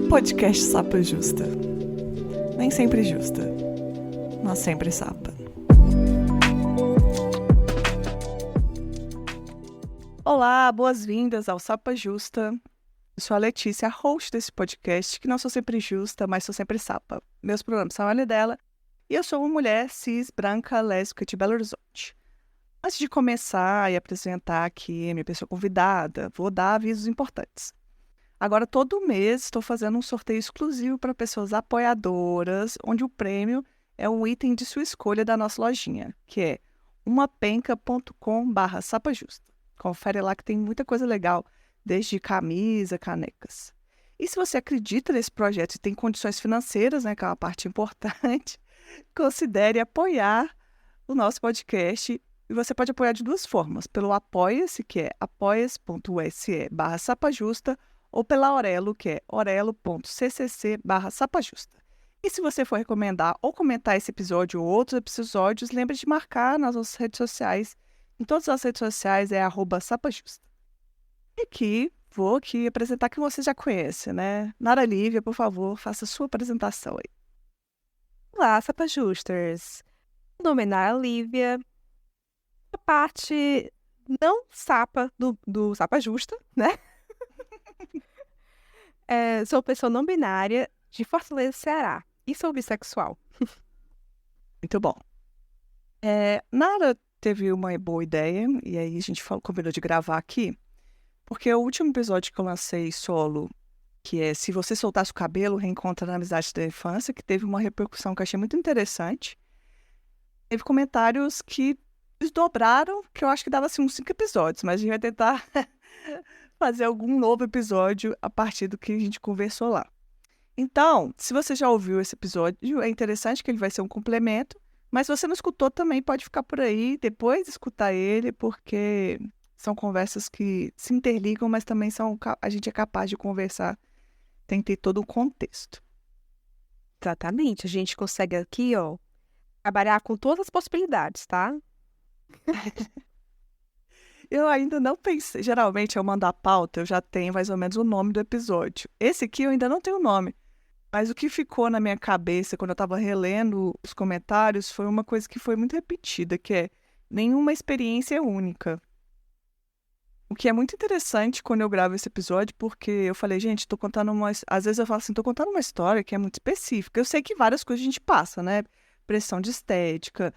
Podcast Sapa Justa. Nem sempre justa, mas sempre sapa. Olá, boas-vindas ao Sapa Justa. Eu sou a Letícia, a host desse podcast, que não sou sempre justa, mas sou sempre sapa. Meus pronomes são ela e dela, e eu sou uma mulher cis, branca, lésbica de Belo Horizonte. Antes de começar e apresentar aqui a minha pessoa convidada, vou dar avisos importantes. Agora, todo mês, estou fazendo um sorteio exclusivo para pessoas apoiadoras, onde o prêmio é um item de sua escolha da nossa lojinha, que é umapenca.com/sapajusta. Confere lá que tem muita coisa legal, desde camisa, canecas. E se você acredita nesse projeto e tem condições financeiras, né, que é uma parte importante, considere apoiar o nosso podcast. E você pode apoiar de duas formas, pelo Apoia-se, que é apoia.se/sapajusta, ou pela Aurelo, que é orelo.ccc/sapajusta. E se você for recomendar ou comentar esse episódio ou outros episódios, lembre de marcar nas nossas redes sociais. Em todas as redes sociais é @sapajusta. E aqui, vou aqui apresentar quem você já conhece, né? Nara Lívia, por favor, faça a sua apresentação aí. Olá, Sapajusters! Meu nome é Nara Lívia, a parte não sapa do Sapa Justa, né? Sou pessoa não binária de Fortaleza, Ceará, e sou bissexual. Muito bom. Nara teve uma boa ideia, e aí a gente combinou de gravar aqui, porque o último episódio que eu lancei solo, que é Se Você Soltasse o Cabelo, Reencontra na Amizade da Infância, que teve uma repercussão que eu achei muito interessante. Teve comentários que desdobraram, que eu acho que dava assim, uns 5 episódios, mas a gente vai tentar fazer algum novo episódio a partir do que a gente conversou lá. Então, se você já ouviu esse episódio, é interessante que ele vai ser um complemento, mas se você não escutou também pode ficar por aí, depois escutar ele, porque são conversas que se interligam, mas também a gente é capaz de conversar, tem que ter todo o contexto. Exatamente, a gente consegue aqui, ó, trabalhar com todas as possibilidades, tá? Eu ainda não pensei. Geralmente eu mando a pauta, eu já tenho mais ou menos o nome do episódio. Esse aqui eu ainda não tenho o nome. Mas o que ficou na minha cabeça quando eu estava relendo os comentários foi uma coisa que foi muito repetida, que é nenhuma experiência é única. O que é muito interessante quando eu gravo esse episódio, porque eu falei, gente, tô contando uma. Às vezes eu falo assim, tô contando uma história que é muito específica. Eu sei que várias coisas a gente passa, né? Pressão de estética,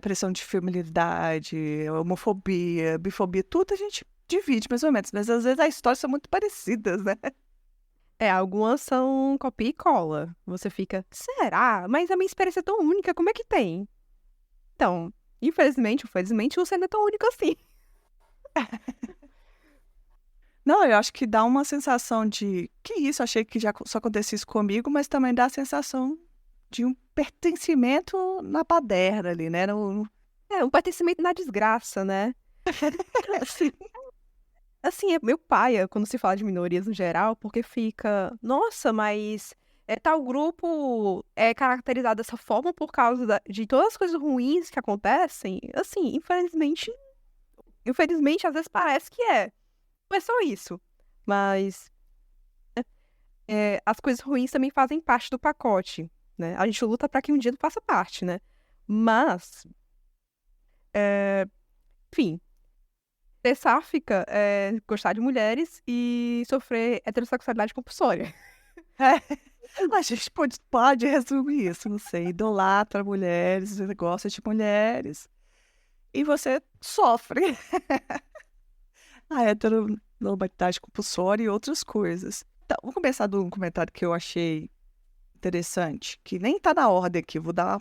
pressão de feminilidade, homofobia, bifobia, tudo a gente divide mais ou menos. Mas às vezes as histórias são muito parecidas, né? Algumas são copia e cola. Você fica, será? Mas a minha experiência é tão única, como é que tem? Então, infelizmente ou felizmente, você não é tão único assim. Não, eu acho que dá uma sensação de que isso, achei que já só acontecia isso comigo, mas também dá a sensação de um pertencimento na baderna ali, né? Um pertencimento na desgraça, né? Assim, Assim, é meu paia quando se fala de minorias no geral, porque fica, nossa, mas tal grupo é caracterizado dessa forma por causa de todas as coisas ruins que acontecem. Assim, infelizmente, às vezes parece que é. Não é só isso. Mas as coisas ruins também fazem parte do pacote, né? A gente luta para que um dia não faça parte, né? Mas, enfim. Ser sáfica é gostar de mulheres e sofrer heterossexualidade compulsória. a gente pode resumir isso, não sei, idolatra mulheres, você gosta de mulheres, e você sofre a heteronormatividade compulsória e outras coisas. Então, vou começar de um comentário que eu achei interessante, que nem tá na ordem aqui, vou dar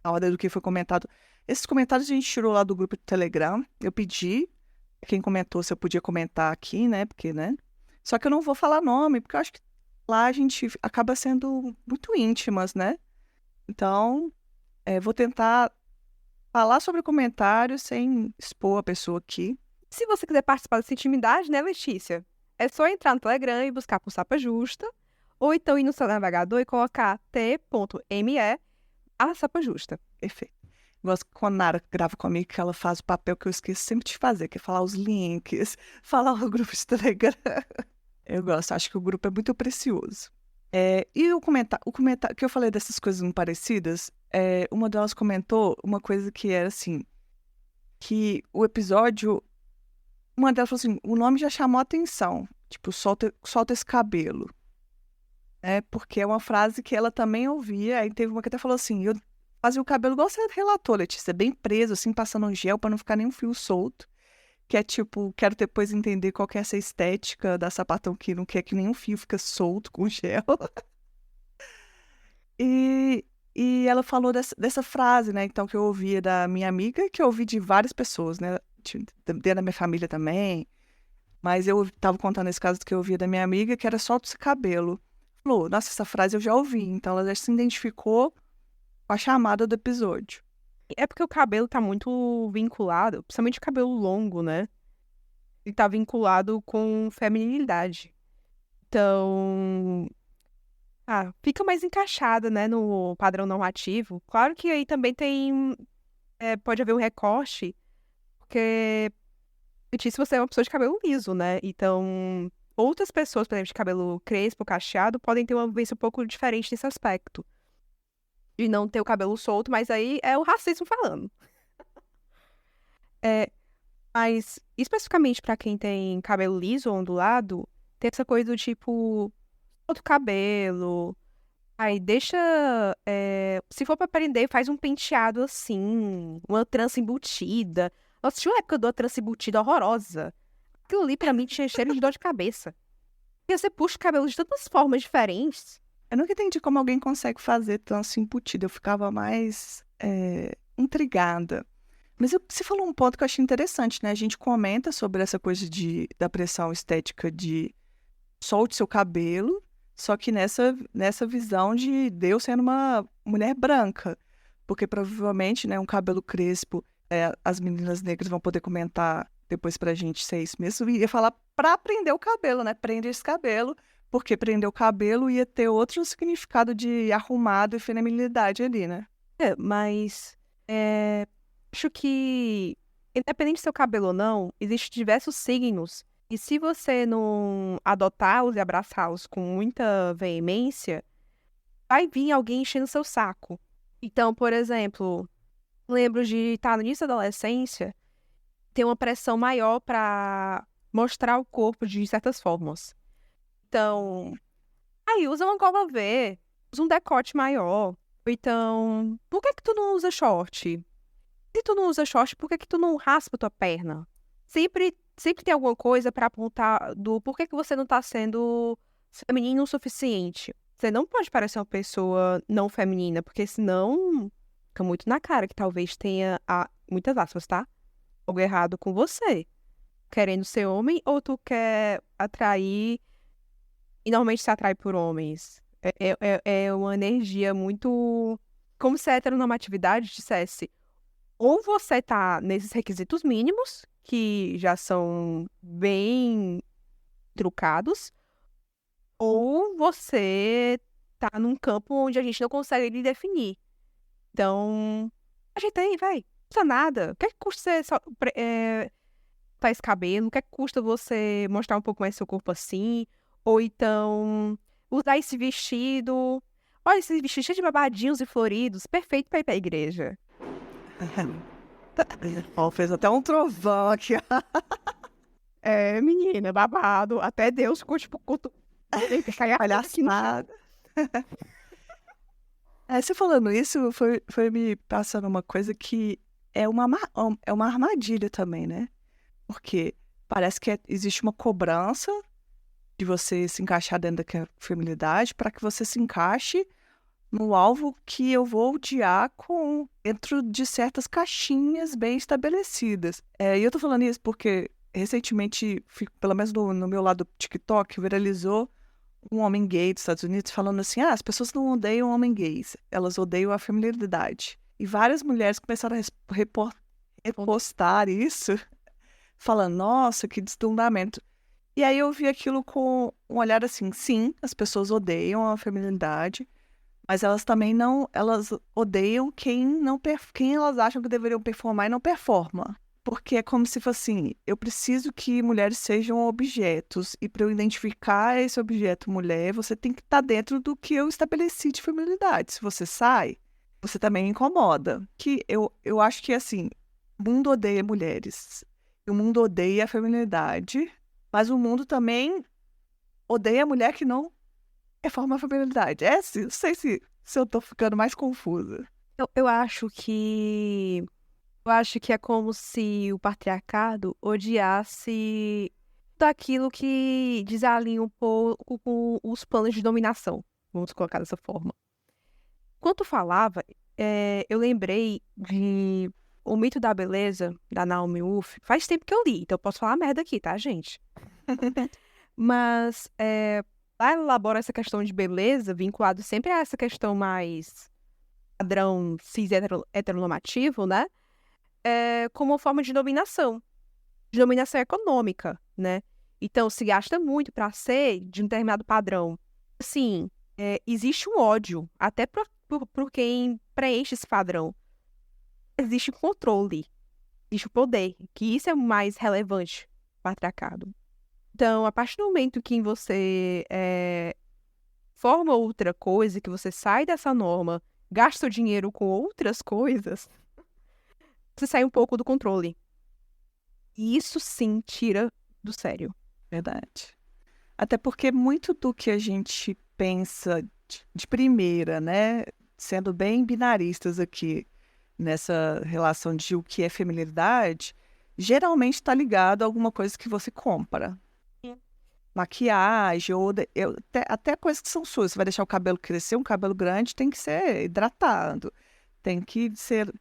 a ordem do que foi comentado. Esses comentários a gente tirou lá do grupo do Telegram, eu pedi quem comentou se eu podia comentar aqui, né, porque, né, só que eu não vou falar nome, porque eu acho que lá a gente acaba sendo muito íntimas, né, então vou tentar falar sobre o comentário sem expor a pessoa aqui. Se você quiser participar dessa intimidade, né, Letícia? É só entrar no Telegram e buscar por Sapa Justa, ou então ir no seu navegador e colocar t.me/Sapa Justa. Perfeito. Gosto que quando a Nara grava comigo, que ela faz o papel que eu esqueço sempre de fazer, que é falar os links, falar o grupo de Telegram. Eu gosto, acho que o grupo é muito precioso. E o comentário que eu falei dessas coisas não parecidas, uma delas comentou uma coisa que era assim, que o episódio, uma delas falou assim, o nome já chamou a atenção, tipo, solta esse cabelo, né? Porque é uma frase que ela também ouvia, aí teve uma que até falou assim, eu fazia o cabelo igual você relatou, Letícia, bem preso, assim, passando um gel pra não ficar nenhum fio solto. Que é tipo, quero depois entender qual que é essa estética da sapatão que não quer que nenhum fio fica solto com gel. E, e ela falou dessa frase, né? Então, que eu ouvia da minha amiga e que eu ouvi de várias pessoas, né? Dentro da minha família também. Mas eu tava contando esse caso que eu ouvia da minha amiga, que era solta esse cabelo. Falou, nossa, essa frase eu já ouvi. Então, ela já se identificou com a chamada do episódio. É porque o cabelo tá muito vinculado, principalmente o cabelo longo, né? Ele tá vinculado com feminilidade. Então, fica mais encaixada, né, no padrão normativo. Claro que aí também pode haver um recorte, porque se você é uma pessoa de cabelo liso, né? Então, outras pessoas, por exemplo, de cabelo crespo, cacheado, podem ter uma vivência um pouco diferente nesse aspecto. De não ter o cabelo solto, mas aí é o racismo falando. É, mas, especificamente pra quem tem cabelo liso ou ondulado, tem essa coisa do tipo, solta o cabelo, aí deixa, se for pra prender, faz um penteado assim, uma trança embutida. Nossa, tinha uma época de uma trança embutida horrorosa. Aquilo ali pra mim tinha cheiro de dor de cabeça. E você puxa o cabelo de tantas formas diferentes. Eu nunca entendi como alguém consegue fazer trança embutida. Eu ficava mais intrigada. Mas você falou um ponto que eu achei interessante, né? A gente comenta sobre essa coisa da pressão estética de solte seu cabelo, só que nessa visão de Deus sendo uma mulher branca. Porque provavelmente, né, um cabelo crespo, as meninas negras vão poder comentar depois pra gente se é isso mesmo. E ia falar pra prender o cabelo, né? Prende esse cabelo, porque prender o cabelo ia ter outro significado de arrumado e feminilidade ali, né? Mas acho que, independente do seu cabelo ou não, existem diversos signos. E se você não adotá-los e abraçá-los com muita veemência, vai vir alguém enchendo seu saco. Então, por exemplo, lembro de estar no início da adolescência, ter uma pressão maior para mostrar o corpo de certas formas. Então, aí usa uma gola V, usa um decote maior. Ou então, por que tu não usa short? Se tu não usa short, por que tu não raspa tua perna? Sempre tem alguma coisa pra apontar do por que você não tá sendo feminino o suficiente. Você não pode parecer uma pessoa não feminina, porque senão fica muito na cara que talvez tenha, muitas aspas, tá? Algo errado com você. Querendo ser homem ou tu quer atrair e normalmente se atrai por homens. É uma energia muito. Como se a heteronormatividade dissesse: ou você tá nesses requisitos mínimos, que já são bem trucados, ou você tá num campo onde a gente não consegue lhe definir. Então, ajeita aí, vai. Não custa nada. O que é que custa você faz cabelo? O que é que custa você mostrar um pouco mais seu corpo assim? Ou então, usar esse vestido. Olha, esse vestido cheio de babadinhos e floridos. Perfeito pra ir pra igreja. Ó, fez até um trovão aqui. Menina, babado. Até Deus ficou tipo, Palhaçada. Você falando isso, foi me passando uma coisa que é uma armadilha também, né? Porque parece que existe uma cobrança de você se encaixar dentro da feminilidade para que você se encaixe no alvo que eu vou odiar dentro de certas caixinhas bem estabelecidas. E eu tô falando isso porque recentemente, pelo menos no meu lado do TikTok, viralizou um homem gay dos Estados Unidos falando assim, as pessoas não odeiam homens gays, elas odeiam a feminilidade. E várias mulheres começaram a repostar isso, falando, nossa, que desdobramento. E aí eu vi aquilo com um olhar assim, sim, as pessoas odeiam a feminilidade, mas elas também não, elas odeiam quem elas acham que deveriam performar e não performa. porque é como se fosse assim, eu preciso que mulheres sejam objetos, e para eu identificar esse objeto mulher, você tem que estar dentro do que eu estabeleci de feminilidade. Se você sai, você também me incomoda. Que eu acho que, assim, o mundo odeia mulheres, e o mundo odeia a feminilidade, mas o mundo também odeia a mulher que não reforma a feminilidade. Não sei se eu tô ficando mais confusa. Eu acho que. Eu acho que é como se o patriarcado odiasse daquilo que desalinha um pouco com os planos de dominação. Vamos colocar dessa forma. Enquanto falava, eu lembrei de O Mito da Beleza, da Naomi Wolf. Faz tempo que eu li, então eu posso falar merda aqui, tá, gente? Mas lá ela elabora essa questão de beleza, vinculado sempre a essa questão mais padrão cis heteronormativo, né? Como uma forma de dominação econômica, né? Então, se gasta muito para ser de um determinado padrão. Assim, existe um ódio, até por quem preenche esse padrão. Existe controle, existe o poder, que isso é o mais relevante do patriarcado. Então, a partir do momento que você forma outra coisa, que você sai dessa norma, gasta o dinheiro com outras coisas, você sai um pouco do controle. E isso sim tira do sério. Verdade. Até porque muito do que a gente pensa de primeira, né? Sendo bem binaristas aqui nessa relação de o que é feminilidade, geralmente está ligado a alguma coisa que você compra. Sim. Maquiagem, até coisas que são suas. Você vai deixar o cabelo crescer, um cabelo grande tem que ser hidratado, tem que ser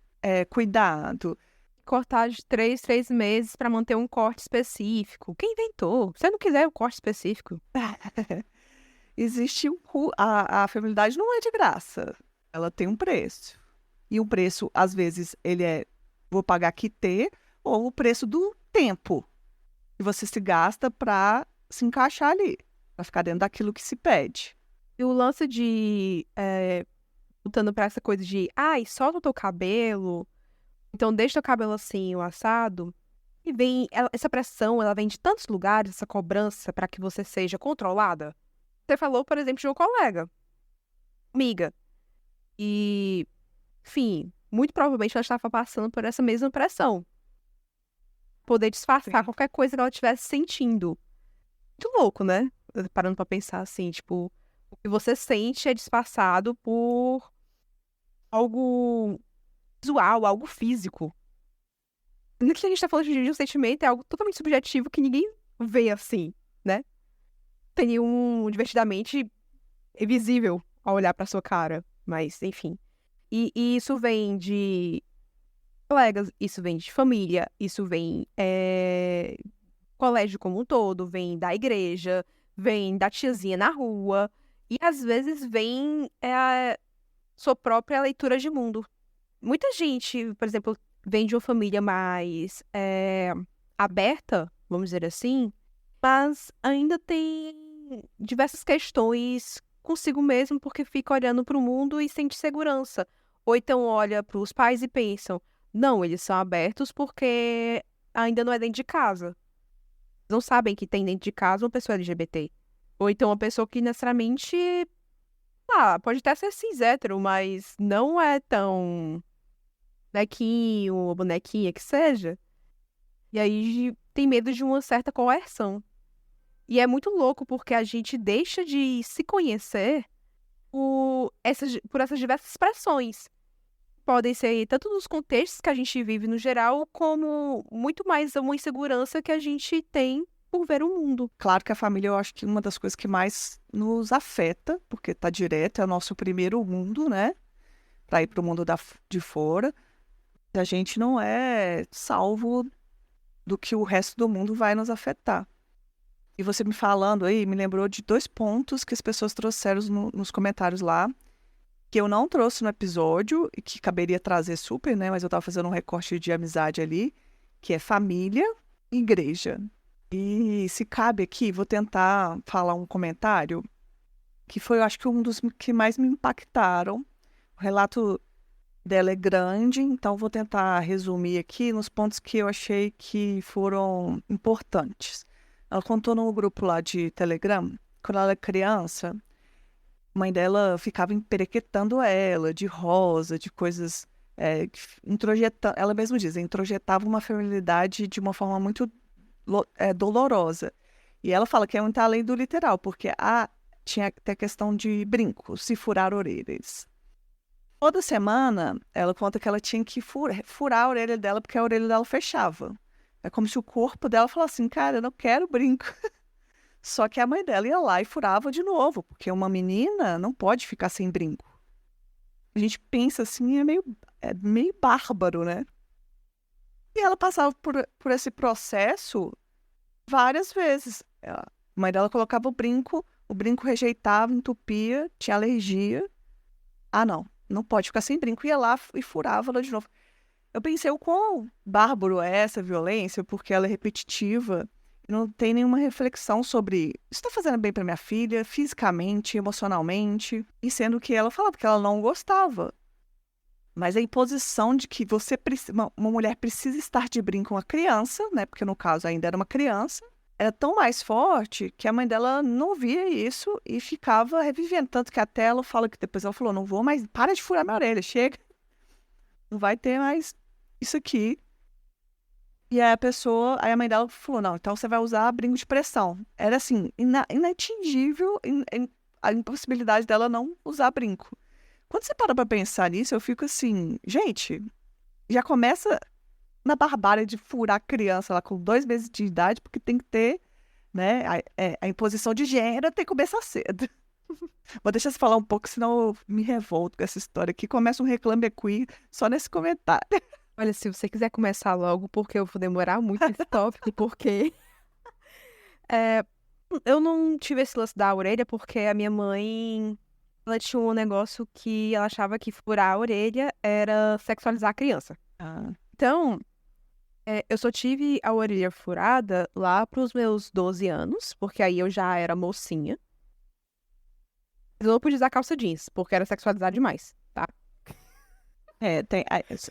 cuidado. Cortar de 3 meses para manter um corte específico. Quem inventou? Se você não quiser o corte específico. Existe a feminilidade não é de graça. Ela tem um preço. E o preço, às vezes, ele vou pagar quitê, ou o preço do tempo que você se gasta para se encaixar ali, para ficar dentro daquilo que se pede. E o lance de voltando para essa coisa de solta o teu cabelo, então deixa o teu cabelo assim, o assado. E vem essa pressão, ela vem de tantos lugares, essa cobrança para que você seja controlada. Você falou, por exemplo, de um colega, amiga. E, enfim, muito provavelmente ela estava passando por essa mesma pressão. Poder disfarçar Sim. qualquer coisa que ela estivesse sentindo. Muito louco, né? Parando pra pensar assim, tipo, o que você sente é disfarçado por algo visual, algo físico. No que a gente tá falando de um sentimento, é algo totalmente subjetivo que ninguém vê assim, né? Tem nenhum divertidamente visível ao olhar pra sua cara. Mas, enfim. E isso vem de colegas, isso vem de família, isso vem colégio como um todo, vem da igreja, vem da tiazinha na rua, e às vezes vem a sua própria leitura de mundo. Muita gente, por exemplo, vem de uma família mais aberta, vamos dizer assim, mas ainda tem diversas questões consigo mesmo, porque fica olhando para o mundo e sente segurança. Ou então olha para os pais e pensam, não, eles são abertos porque ainda não é dentro de casa. Não sabem que tem dentro de casa uma pessoa LGBT. Ou então uma pessoa que necessariamente, pode até ser cis hétero, mas não é tão bonequinho ou bonequinha que seja. E aí tem medo de uma certa coerção. E é muito louco porque a gente deixa de se conhecer por essas diversas expressões. Podem ser tanto nos contextos que a gente vive no geral, como muito mais uma insegurança que a gente tem por ver o mundo. Claro que a família, eu acho que uma das coisas que mais nos afeta, porque está direto, é o nosso primeiro mundo, né? Para ir para o mundo de fora. A gente não é salvo do que o resto do mundo vai nos afetar. E você me falando aí, me lembrou de 2 pontos que as pessoas trouxeram nos comentários lá, que eu não trouxe no episódio, e que caberia trazer super, né? Mas eu estava fazendo um recorte de amizade ali, que é família e igreja. E se cabe aqui, vou tentar falar um comentário, que foi, eu acho que um dos que mais me impactaram. O relato dela é grande, então vou tentar resumir aqui nos pontos que eu achei que foram importantes. Ela contou no grupo lá de Telegram, quando ela era criança, a mãe dela ficava emperequetando ela de rosa, de coisas, ela mesma diz, introjetava uma feminilidade de uma forma muito dolorosa. E ela fala que é muito além do literal, porque tinha até a questão de brinco, se furar orelhas. Toda semana, ela conta que ela tinha que furar a orelha dela, porque a orelha dela fechava. É como se o corpo dela falasse assim, cara, eu não quero brinco. Só que a mãe dela ia lá e furava de novo, porque uma menina não pode ficar sem brinco. A gente pensa assim, é meio bárbaro, né? E ela passava por esse processo várias vezes. A mãe dela colocava o brinco rejeitava, entupia, tinha alergia. Ah, não, não pode ficar sem brinco. Ia lá e furava ela de novo. Eu pensei o quão bárbaro é essa violência, porque ela é repetitiva e não tem nenhuma reflexão sobre isso está fazendo bem para minha filha, fisicamente, emocionalmente, e sendo que ela falava que ela não gostava. Mas a imposição de que uma mulher precisa estar de brinco com uma criança, né? Porque no caso ainda era uma criança, era tão mais forte que a mãe dela não via isso e ficava revivendo. Tanto que até ela fala que depois ela falou: não vou mais, para de furar minha orelha, chega, não vai ter mais isso aqui. E aí a mãe dela falou: não, então você vai usar brinco de pressão. Era assim, inatingível a impossibilidade dela não usar brinco. Quando você para pra pensar nisso, eu fico assim, gente, já começa na barbárie de furar a criança lá com 2 meses de idade, porque tem que ter, né, a imposição de gênero tem que começar cedo. Vou deixar você falar um pouco, senão eu me revolto com essa história aqui. Começa um reclame aqui só nesse comentário. Olha, se você quiser começar logo, porque eu vou demorar muito nesse tópico, porque é, eu não tive esse lance da orelha, porque a minha mãe, ela tinha um negócio que ela achava que furar a orelha era sexualizar a criança. Ah, Então, eu só tive a orelha furada lá pros meus 12 anos, porque aí eu já era mocinha. Eu não podia usar calça jeans, porque era sexualizar demais, tá?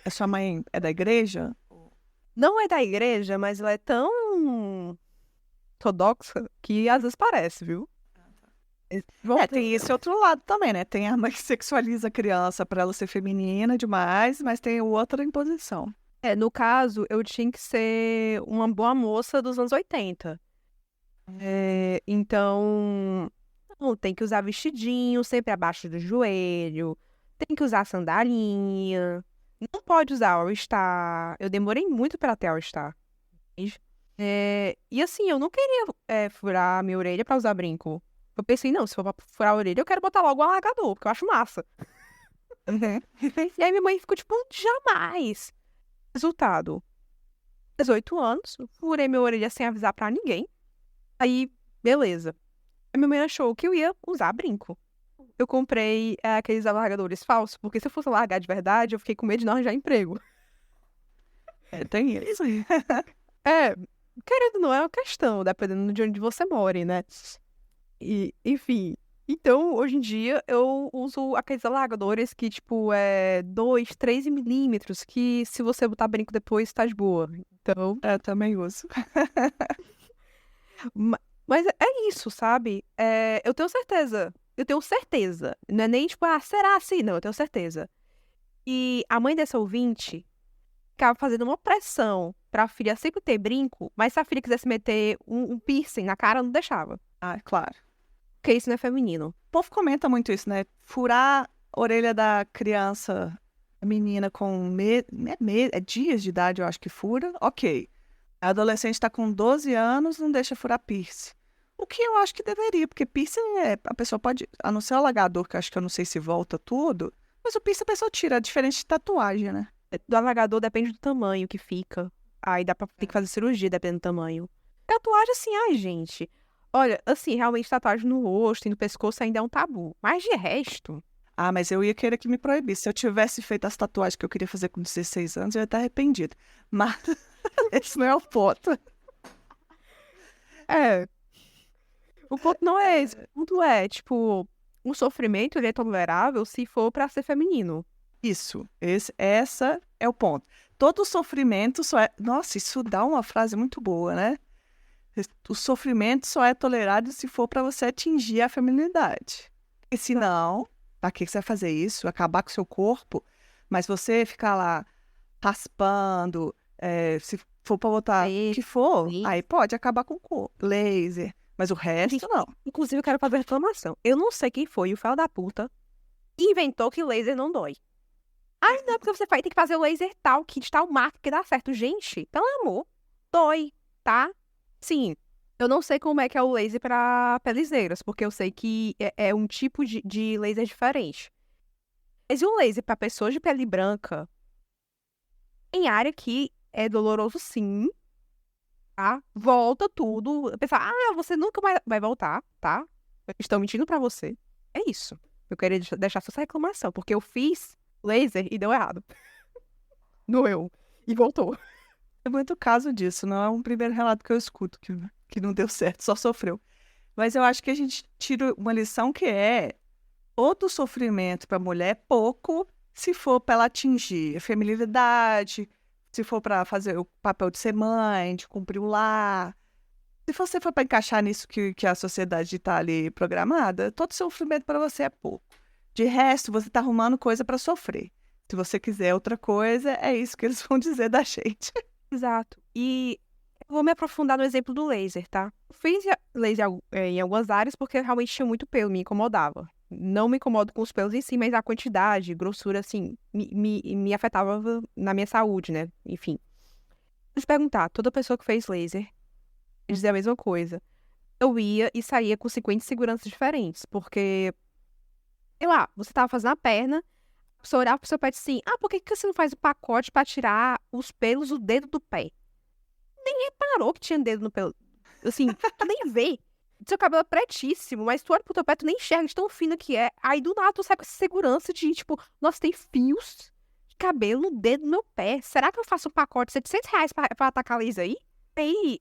a sua mãe é da igreja? Não é da igreja, mas ela é tão ortodoxa que às vezes parece, viu? Tem esse outro lado também, né? Tem a mãe que sexualiza a criança para ela ser feminina demais, mas tem outra imposição. No caso, eu tinha que ser uma boa moça dos anos 80. Então, não, tem que usar vestidinho sempre abaixo do joelho, tem que usar sandalinha, não pode usar All-Star. Eu demorei muito pra ter All-Star. Entende? E assim, eu não queria furar minha orelha pra usar brinco. Eu pensei, não, se for pra furar a orelha, eu quero botar logo um alargador, porque eu acho massa. E aí minha mãe ficou tipo, jamais. Resultado, 18 anos, furei minha orelha sem avisar pra ninguém. Aí, beleza. A minha mãe achou que eu ia usar brinco. Eu comprei aqueles alargadores falsos, porque se eu fosse largar de verdade, eu fiquei com medo de não arranjar emprego. Tem isso. Querendo ou não, é uma questão, dependendo de onde você mora, né? E, enfim. Então, hoje em dia, eu uso aqueles alargadores que, tipo, 2, 3 milímetros, que se você botar brinco depois, tá de boa. Então, Eu também uso. mas é isso, sabe? Eu tenho certeza. Eu tenho certeza. Não é nem, tipo, será assim? Não, eu tenho certeza. E a mãe dessa ouvinte ficava fazendo uma pressão pra filha sempre ter brinco, mas se a filha quisesse meter um piercing na cara, não deixava. Ah, claro. Porque isso não é feminino. O povo comenta muito isso, né? Furar a orelha da criança, a menina com dias de idade, eu acho que fura. Ok. A adolescente está com 12 anos, não deixa furar piercing. O que eu acho que deveria, porque piercing a pessoa pode, a não ser o alagador, que eu acho que eu não sei se volta tudo, mas o piercing a pessoa tira, é diferente de tatuagem, né? Do alargador depende do tamanho que fica. Aí dá pra ter que fazer cirurgia dependendo do tamanho. Tatuagem, assim, ai, gente. Olha, assim, realmente tatuagem no rosto e no pescoço ainda é um tabu. Mas de resto. Ah, mas eu ia querer que me proibisse. Se eu tivesse feito as tatuagens que eu queria fazer com 16 anos, eu ia estar arrependida. Mas esse não é o ponto. O ponto não é esse. O ponto é, tipo, o sofrimento ele é tolerável se for pra ser feminino. Isso, essa é o ponto. Todo sofrimento só é... Nossa, isso dá uma frase muito boa, né? O sofrimento só é tolerado se for para você atingir a feminilidade. E se não, pra que você vai fazer isso? Acabar com o seu corpo? Mas você ficar lá raspando, se for para botar o que for, aí pode acabar com o corpo. Laser. Mas o resto, não. Inclusive, eu quero fazer reclamação. Eu não sei quem foi o filho da puta que inventou que laser não dói. Ai, não, porque você tem que fazer o laser tal, que de tal marca que dá certo. Gente, pelo amor, dói, tá? Sim, eu não sei como é que é o laser pra peles negras, porque eu sei que é um tipo de laser diferente. Mas e o laser pra pessoas de pele branca, em área que é doloroso sim, tá? Volta tudo. Pensar, você nunca mais vai voltar, tá? Estão mentindo pra você. É isso. Eu queria deixar só essa reclamação, porque eu fiz laser e deu errado. Doeu. E voltou. É muito caso disso, não é um primeiro relato que eu escuto que não deu certo, só sofreu. Mas eu acho que a gente tira uma lição que todo sofrimento para a mulher é pouco se for para ela atingir a feminilidade, se for para fazer o papel de ser mãe, de cumprir o lar. Se você for para encaixar nisso que a sociedade está ali programada, todo sofrimento para você é pouco. De resto, você está arrumando coisa para sofrer. Se você quiser outra coisa, é isso que eles vão dizer da gente. Exato. E eu vou me aprofundar no exemplo do laser, tá? Eu fiz laser em algumas áreas porque realmente tinha muito pelo, me incomodava. Não me incomodo com os pelos em si, mas a quantidade, grossura, assim, me afetava na minha saúde, né? Enfim. Vou te perguntar, toda pessoa que fez laser dizia a mesma coisa. Eu ia e saía com 50 seguranças diferentes, porque, sei lá, você tava fazendo a perna, você olhava pro seu pé e disse assim, por que você não faz o pacote pra tirar os pelos do dedo do pé? Reparou que tinha dedo no pelo. Assim, tu nem vê. Seu cabelo é pretíssimo, mas tu olha pro teu pé, tu nem enxerga de tão fino que é. Aí do nada tu sai com essa segurança de, tipo, nossa, tem fios de cabelo no dedo do meu pé. Será que eu faço um pacote de R$ 700 pra atacar laser aí? Aí,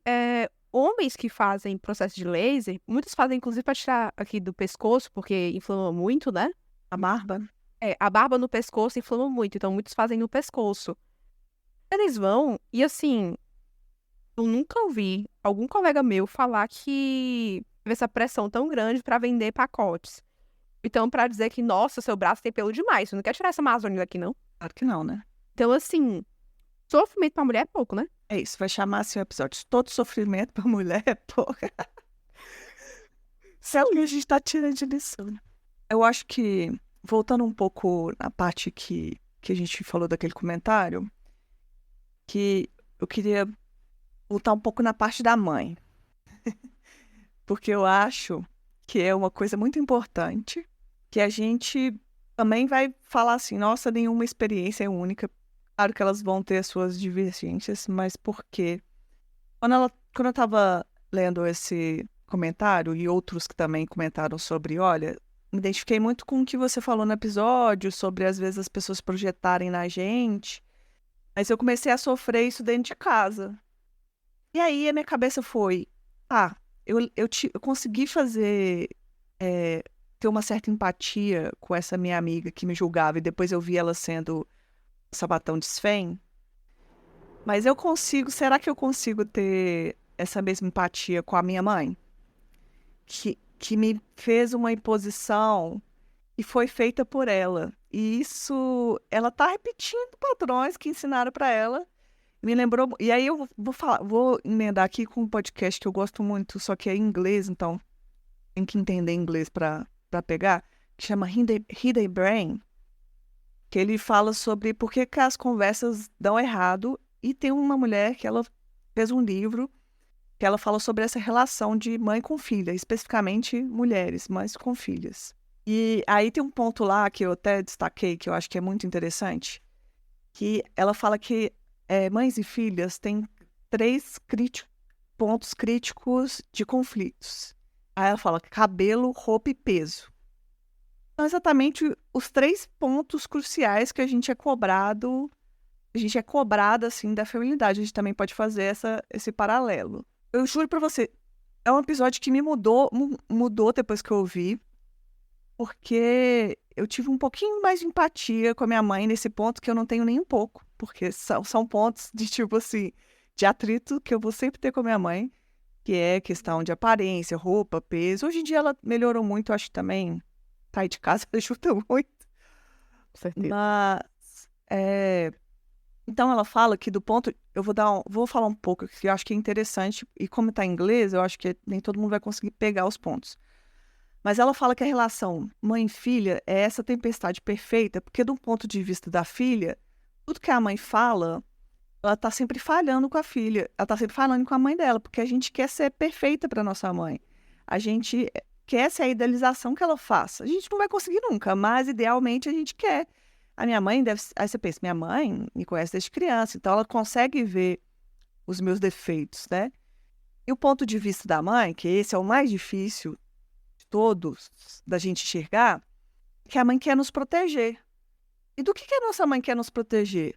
homens que fazem processo de laser, muitos fazem inclusive pra tirar aqui do pescoço, porque inflama muito, né? A barba? A barba no pescoço inflama muito, então muitos fazem no pescoço. Eles vão, e assim, eu nunca ouvi algum colega meu falar que teve essa pressão tão grande pra vender pacotes. Então, pra dizer que, nossa, seu braço tem pelo demais, você não quer tirar essa Amazônia daqui, não? Claro que não, né? Então, assim, sofrimento pra mulher é pouco, né? É isso, vai chamar assim o episódio. Todo sofrimento para mulher é pouco. Isso é o que a gente tá tirando de lição. Eu acho que, voltando um pouco na parte que a gente falou daquele comentário, que eu queria voltar um pouco na parte da mãe. Porque eu acho que é uma coisa muito importante, que a gente também vai falar assim, nossa, nenhuma experiência é única. Claro que elas vão ter as suas divergências, mas por quê? Quando eu estava lendo esse comentário e outros que também comentaram sobre, olha, me identifiquei muito com o que você falou no episódio, sobre às vezes as pessoas projetarem na gente, mas eu comecei a sofrer isso dentro de casa. E aí a minha cabeça foi, eu consegui ter uma certa empatia com essa minha amiga que me julgava e depois eu vi ela sendo sapatão de Sven. Mas será que eu consigo ter essa mesma empatia com a minha mãe? Que me fez uma imposição e foi feita por ela. E isso, ela tá repetindo padrões que ensinaram para ela. Me lembrou. E aí eu vou emendar aqui com um podcast que eu gosto muito, só que é em inglês, então tem que entender inglês para pegar, que chama Hidden Brain, que ele fala sobre por que as conversas dão errado. E tem uma mulher que ela fez um livro que ela fala sobre essa relação de mãe com filha, especificamente mulheres, mães com filhas. E aí tem um ponto lá que eu até destaquei, que eu acho que é muito interessante, que ela fala que mães e filhas têm 3 pontos críticos de conflitos. Aí ela fala cabelo, roupa e peso. São exatamente os 3 pontos cruciais que a gente é cobrado assim da feminilidade. A gente também pode fazer esse paralelo. Eu juro pra você, é um episódio que me mudou depois que eu ouvi, porque eu tive um pouquinho mais de empatia com a minha mãe nesse ponto que eu não tenho nem um pouco, porque são pontos de tipo assim, de atrito que eu vou sempre ter com a minha mãe, que é questão de aparência, roupa, peso. Hoje em dia ela melhorou muito, acho que também sair de casa ajuda muito. Com certeza. Mas, então ela fala que do ponto, vou falar um pouco que eu acho que é interessante, e como está em inglês, eu acho que nem todo mundo vai conseguir pegar os pontos. Mas ela fala que a relação mãe-filha é essa tempestade perfeita, porque do ponto de vista da filha, tudo que a mãe fala, ela está sempre falhando com a filha, ela está sempre falando com a mãe dela, porque a gente quer ser perfeita para nossa mãe. A gente quer ser a idealização que ela faça. A gente não vai conseguir nunca, mas idealmente a gente quer. A minha mãe deve. Aí você pensa, minha mãe me conhece desde criança, então ela consegue ver os meus defeitos, né? E o ponto de vista da mãe, que esse é o mais difícil de todos, da gente enxergar, é que a mãe quer nos proteger. E do que a nossa mãe quer nos proteger?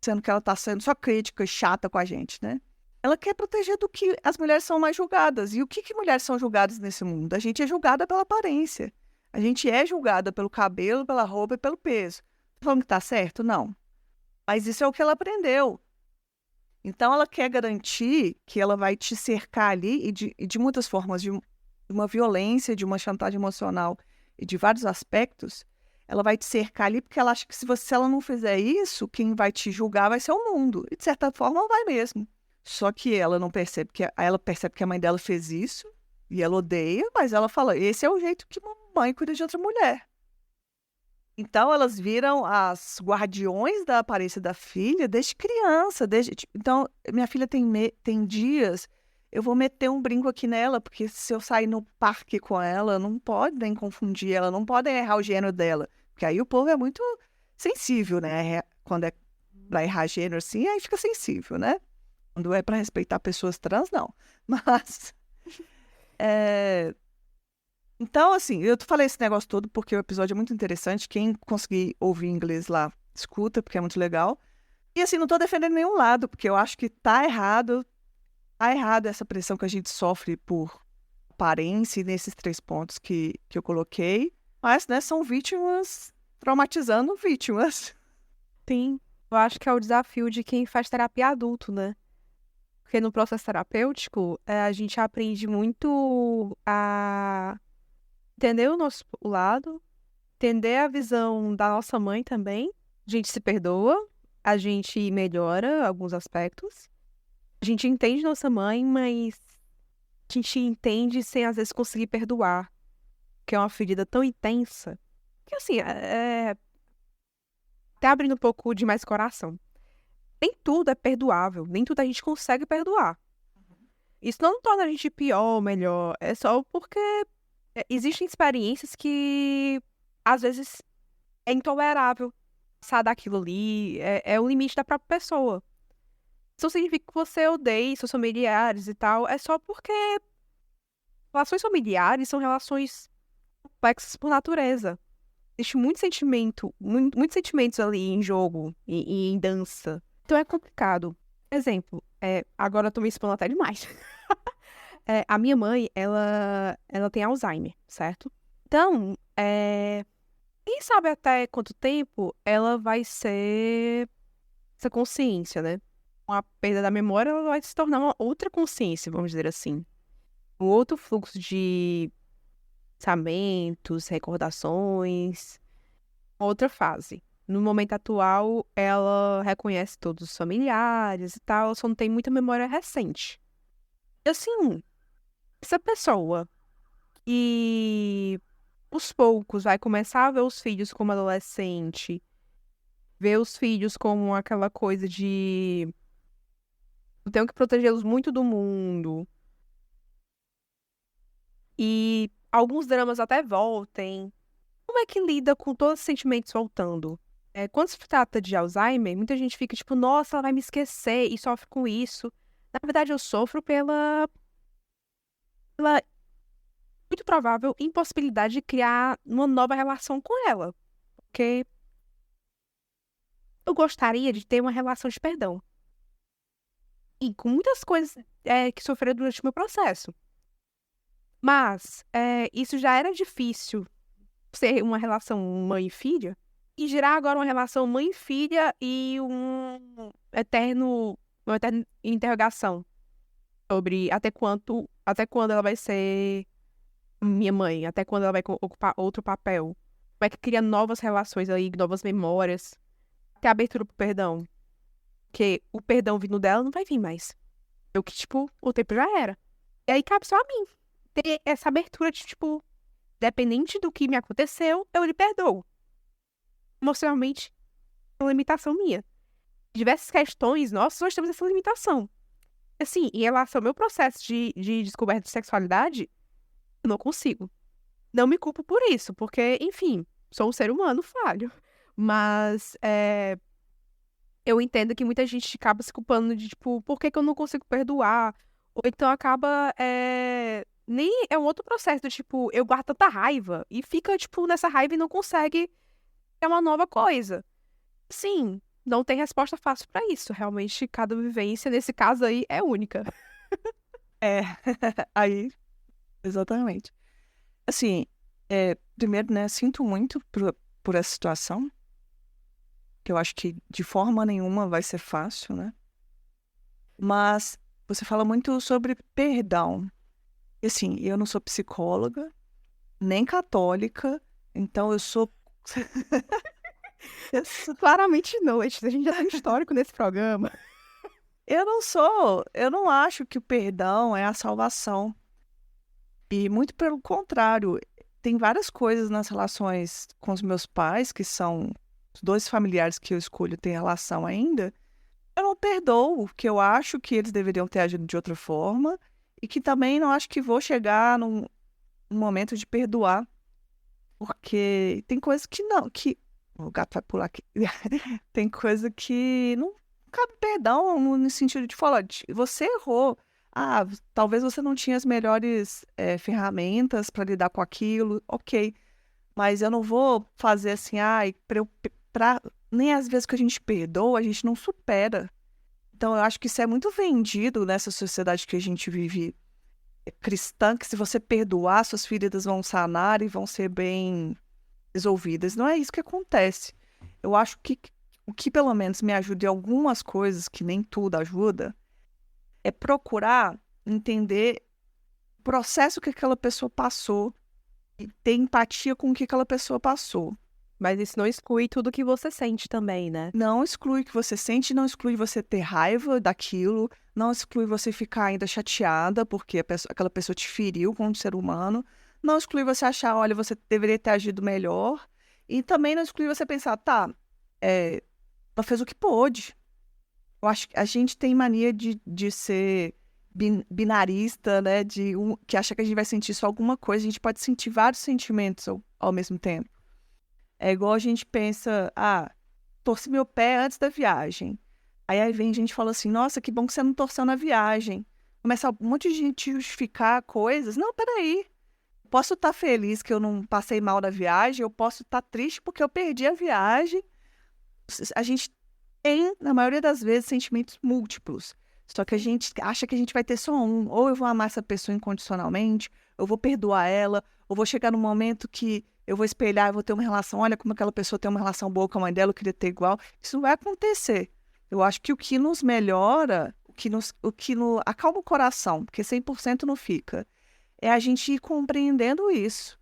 Sendo que ela está sendo só crítica e chata com a gente, né? Ela quer proteger do que as mulheres são mais julgadas. E o que mulheres são julgadas nesse mundo? A gente é julgada pela aparência. A gente é julgada pelo cabelo, pela roupa e pelo peso. Tô falando que tá certo? Não. Mas isso é o que ela aprendeu. Então ela quer garantir que ela vai te cercar ali e de muitas formas, de uma violência, de uma chantagem emocional e de vários aspectos, ela vai te cercar ali porque ela acha que se ela não fizer isso, quem vai te julgar vai ser o mundo. E de certa forma vai mesmo. Só que ela não percebe ela percebe que a mãe dela fez isso e ela odeia, mas ela fala: esse é o jeito que uma mãe cuida de outra mulher. Então elas viram as guardiões da aparência da filha desde criança, então minha filha tem dias, eu vou meter um brinco aqui nela, porque se eu sair no parque com ela, não podem confundir ela, não podem errar o gênero dela, porque aí o povo é muito sensível, né? Quando é pra errar gênero assim, aí fica sensível, né? Quando é pra respeitar pessoas trans, não. Mas é, então, assim, eu falei esse negócio todo porque o episódio é muito interessante. Quem conseguir ouvir inglês lá, escuta, porque é muito legal. E, assim, não tô defendendo nenhum lado, porque eu acho que tá errado essa pressão que a gente sofre por aparência e nesses 3 pontos que eu coloquei. Mas, né, são vítimas traumatizando vítimas. Sim, eu acho que é o desafio de quem faz terapia adulto, né? Porque no processo terapêutico, a gente aprende muito a entender o nosso lado, entender a visão da nossa mãe também. A gente se perdoa, a gente melhora alguns aspectos. A gente entende nossa mãe, mas a gente entende sem às vezes conseguir perdoar, que é uma ferida tão intensa. Que assim, tá abrindo um pouco de mais coração. Nem tudo é perdoável, nem tudo a gente consegue perdoar. Isso não torna a gente pior ou melhor, é só porque existem experiências que às vezes é intolerável passar daquilo ali, é o limite da própria pessoa. Isso não significa que você odeie seus familiares e tal, é só porque relações familiares são relações complexas por natureza. Existe muito sentimento, muitos sentimentos ali em jogo e em dança. Então é complicado. Exemplo, agora eu tô me expondo até demais. A minha mãe, ela tem Alzheimer, certo? Então, quem sabe até quanto tempo ela vai ser essa consciência, né? Com a perda da memória, ela vai se tornar uma outra consciência, vamos dizer assim. Um outro fluxo de pensamentos, recordações, outra fase. No momento atual, ela reconhece todos os familiares e tal, só não tem muita memória recente. E assim, essa pessoa que aos poucos vai começar a ver os filhos como adolescente, ver os filhos como aquela coisa de eu tenho que protegê-los muito do mundo. E alguns dramas até voltem. Como é que lida com todos os sentimentos voltando? Quando se trata de Alzheimer, muita gente fica tipo, nossa, ela vai me esquecer e sofre com isso. Na verdade, eu sofro pela muito provável impossibilidade de criar uma nova relação com ela. Porque eu gostaria de ter uma relação de perdão. E com muitas coisas que sofreram durante o meu processo. Mas isso já era difícil ser uma relação mãe e filha e gerar agora uma relação mãe e filha e uma eterna interrogação sobre até quando ela vai ser minha mãe, até quando ela vai ocupar outro papel. Como é que cria novas relações aí, novas memórias, até a abertura pro perdão. Porque o perdão vindo dela não vai vir mais. Eu que, tipo, o tempo já era. E aí cabe só a mim ter essa abertura de, tipo, dependente do que me aconteceu, eu lhe perdoo. Emocionalmente, é uma limitação minha. Diversas questões, nós temos essa limitação. Assim, em relação ao meu processo de descoberta de sexualidade, eu não consigo. Não me culpo por isso, porque, enfim, sou um ser humano falho. Mas eu entendo que muita gente acaba se culpando de, tipo, por que que eu não consigo perdoar? Ou então acaba. Nem é um outro processo, do tipo, eu guardo tanta raiva e fica, tipo, nessa raiva e não consegue ter uma nova coisa. Sim, não tem resposta fácil pra isso. Realmente, cada vivência, nesse caso aí, é única. É, aí, exatamente. Assim, primeiro, né, sinto muito por essa situação, que eu acho que de forma nenhuma vai ser fácil, né? Mas você fala muito sobre perdão. E assim, eu não sou psicóloga, nem católica, então eu sou. Claramente não, a gente já tem histórico nesse programa. Eu não acho que o perdão é a salvação. E muito pelo contrário, tem várias coisas nas relações com os meus pais, que são os dois familiares que eu escolho ter relação ainda. Eu não perdoo, porque eu acho que eles deveriam ter agido de outra forma e que também não acho que vou chegar num momento de perdoar, porque tem coisa que não, que o gato vai pular aqui. Tem coisa que não cabe perdão no sentido de falar, você errou. Ah, talvez você não tinha as melhores ferramentas para lidar com aquilo, ok. Mas eu não vou fazer assim, ai, nem às vezes que a gente perdoa, a gente não supera. Então, eu acho que isso é muito vendido nessa sociedade que a gente vive cristã, que se você perdoar, suas feridas vão sanar e vão ser bem resolvidas. Não é isso que acontece. Eu acho que o que pelo menos me ajuda em algumas coisas, que nem tudo ajuda, é procurar entender o processo que aquela pessoa passou e ter empatia com o que aquela pessoa passou. Mas isso não exclui tudo que você sente também, né? Não exclui o que você sente, não exclui você ter raiva daquilo, não exclui você ficar ainda chateada porque aquela pessoa te feriu como ser humano, não exclui você achar, olha, você deveria ter agido melhor, e também não exclui você pensar, tá, ela fez o que pôde. Eu acho que a gente tem mania de ser binarista, né, que acha que a gente vai sentir só alguma coisa, a gente pode sentir vários sentimentos ao mesmo tempo. É igual a gente pensa, torci meu pé antes da viagem. Aí vem gente e fala assim, nossa, que bom que você não torceu na viagem. Começa um monte de gente justificar coisas. Não, peraí. Posso estar feliz que eu não passei mal na viagem, eu posso estar triste porque eu perdi a viagem. A gente tem, na maioria das vezes, sentimentos múltiplos. Só que a gente acha que a gente vai ter só um. Ou eu vou amar essa pessoa incondicionalmente, eu vou perdoar ela, ou vou chegar num momento que eu vou espelhar, eu vou ter uma relação, olha como aquela pessoa tem uma relação boa com a mãe dela, eu queria ter igual. Isso não vai acontecer. Eu acho que o que nos melhora, acalma o coração, porque 100% não fica, é a gente ir compreendendo isso.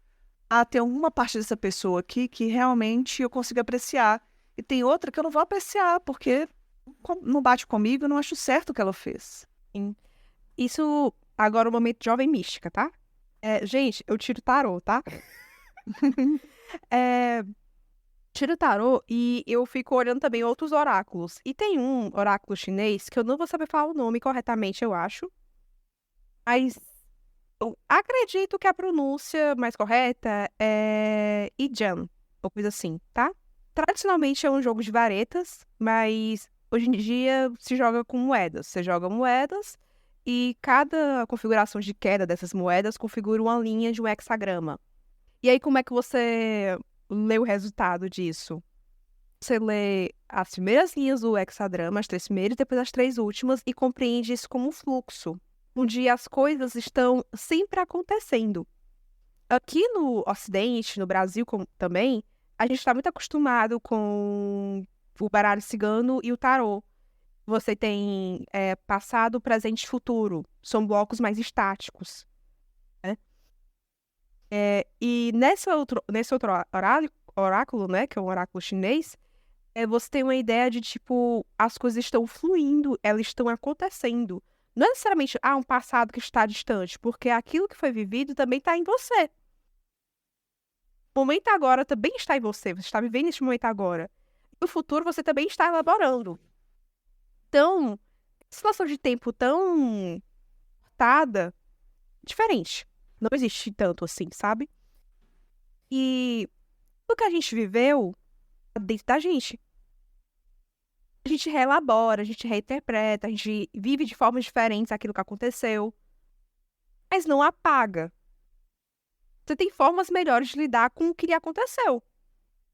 Tem alguma parte dessa pessoa aqui que realmente eu consigo apreciar. E tem outra que eu não vou apreciar, porque não bate comigo, eu não acho certo o que ela fez. Sim. Isso, agora é o momento jovem mística, tá? Gente, eu tiro tarô, tá? Tiro tarô e eu fico olhando também outros oráculos. E tem um oráculo chinês que eu não vou saber falar o nome corretamente, eu acho. Mas eu acredito que a pronúncia mais correta é Ijan, ou coisa assim, tá? Tradicionalmente é um jogo de varetas, mas hoje em dia se joga com moedas. Você joga moedas e cada configuração de queda dessas moedas configura uma linha de um hexagrama. E aí, como é que você lê o resultado disso? Você lê as primeiras linhas do hexagrama, as 3 primeiras, depois as 3 últimas, e compreende isso como um fluxo, onde as coisas estão sempre acontecendo. Aqui no Ocidente, no Brasil também, a gente está muito acostumado com o baralho cigano e o tarô. Você tem passado, presente e futuro. São blocos mais estáticos, né? E nesse outro oráculo, né, que é um oráculo chinês, você tem uma ideia de, tipo, as coisas estão fluindo, elas estão acontecendo. Não é necessariamente, um passado que está distante, porque aquilo que foi vivido também está em você. O momento agora também está em você, você está vivendo esse momento agora. E o futuro você também está elaborando. Então, situação de tempo tão cortada, diferente. Não existe tanto assim, sabe? E o que a gente viveu tá dentro da gente. A gente reelabora, a gente reinterpreta, a gente vive de formas diferentes aquilo que aconteceu, mas não apaga. Você tem formas melhores de lidar com o que lhe aconteceu.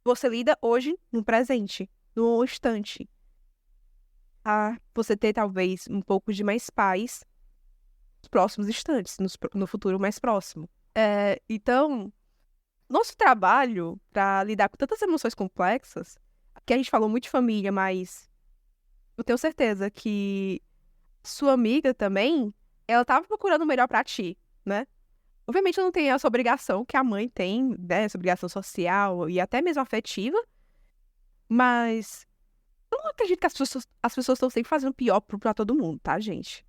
Você lida hoje, no presente, no instante. Você ter talvez um pouco de mais paz nos próximos instantes, no futuro mais próximo. Então, nosso trabalho para lidar com tantas emoções complexas, que a gente falou muito de família, mas eu tenho certeza que sua amiga também, ela tava procurando o melhor para ti, né? Obviamente eu não tenho essa obrigação que a mãe tem, né? Essa obrigação social e até mesmo afetiva, mas eu não acredito que as pessoas estão sempre fazendo pior pra todo mundo, tá, gente?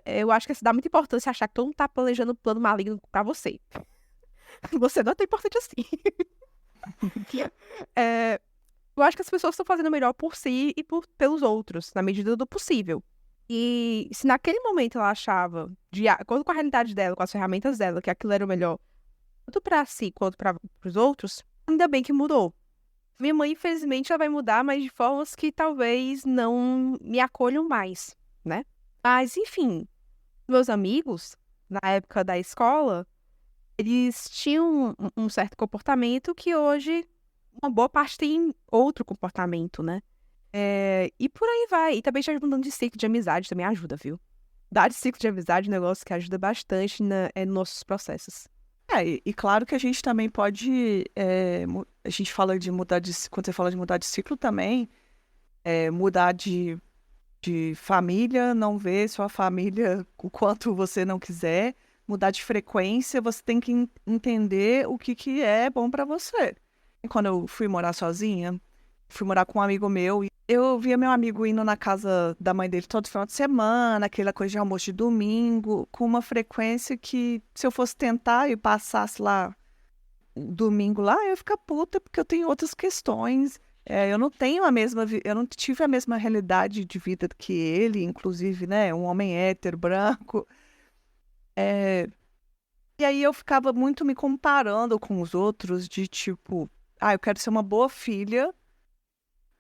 Eu acho que isso dá muita importância achar que todo mundo tá planejando um plano maligno pra você. Você não é tão importante assim. Eu acho que as pessoas estão fazendo o melhor por si e pelos outros, na medida do possível. E se naquele momento ela achava, de acordo com a realidade dela, com as ferramentas dela, que aquilo era o melhor, tanto pra si quanto para os outros, ainda bem que mudou. Minha mãe, infelizmente, ela vai mudar, mas de formas que talvez não me acolham mais, né? Mas, enfim, meus amigos, na época da escola, eles tinham um certo comportamento que hoje uma boa parte tem outro comportamento, né? E por aí vai. E também já mudando de ciclo de amizade também ajuda, viu? Dar de ciclo de amizade é um negócio que ajuda bastante nos nossos processos. E claro que a gente também pode. A gente fala de mudar de. Quando você fala de mudar de ciclo também, mudar de família, não ver sua família o quanto você não quiser, mudar de frequência, você tem que entender o que, que é bom para você. E quando eu fui morar sozinha, fui morar com um amigo meu, e eu via meu amigo indo na casa da mãe dele todo final de semana, aquela coisa de almoço de domingo, com uma frequência que, se eu fosse tentar e passasse lá domingo lá, eu ia ficar puta, porque eu tenho outras questões. Eu não tenho a mesma, eu não tive a mesma realidade de vida que ele, inclusive, né? Um homem hétero, branco. É, E aí eu ficava muito me comparando com os outros, de tipo, eu quero ser uma boa filha,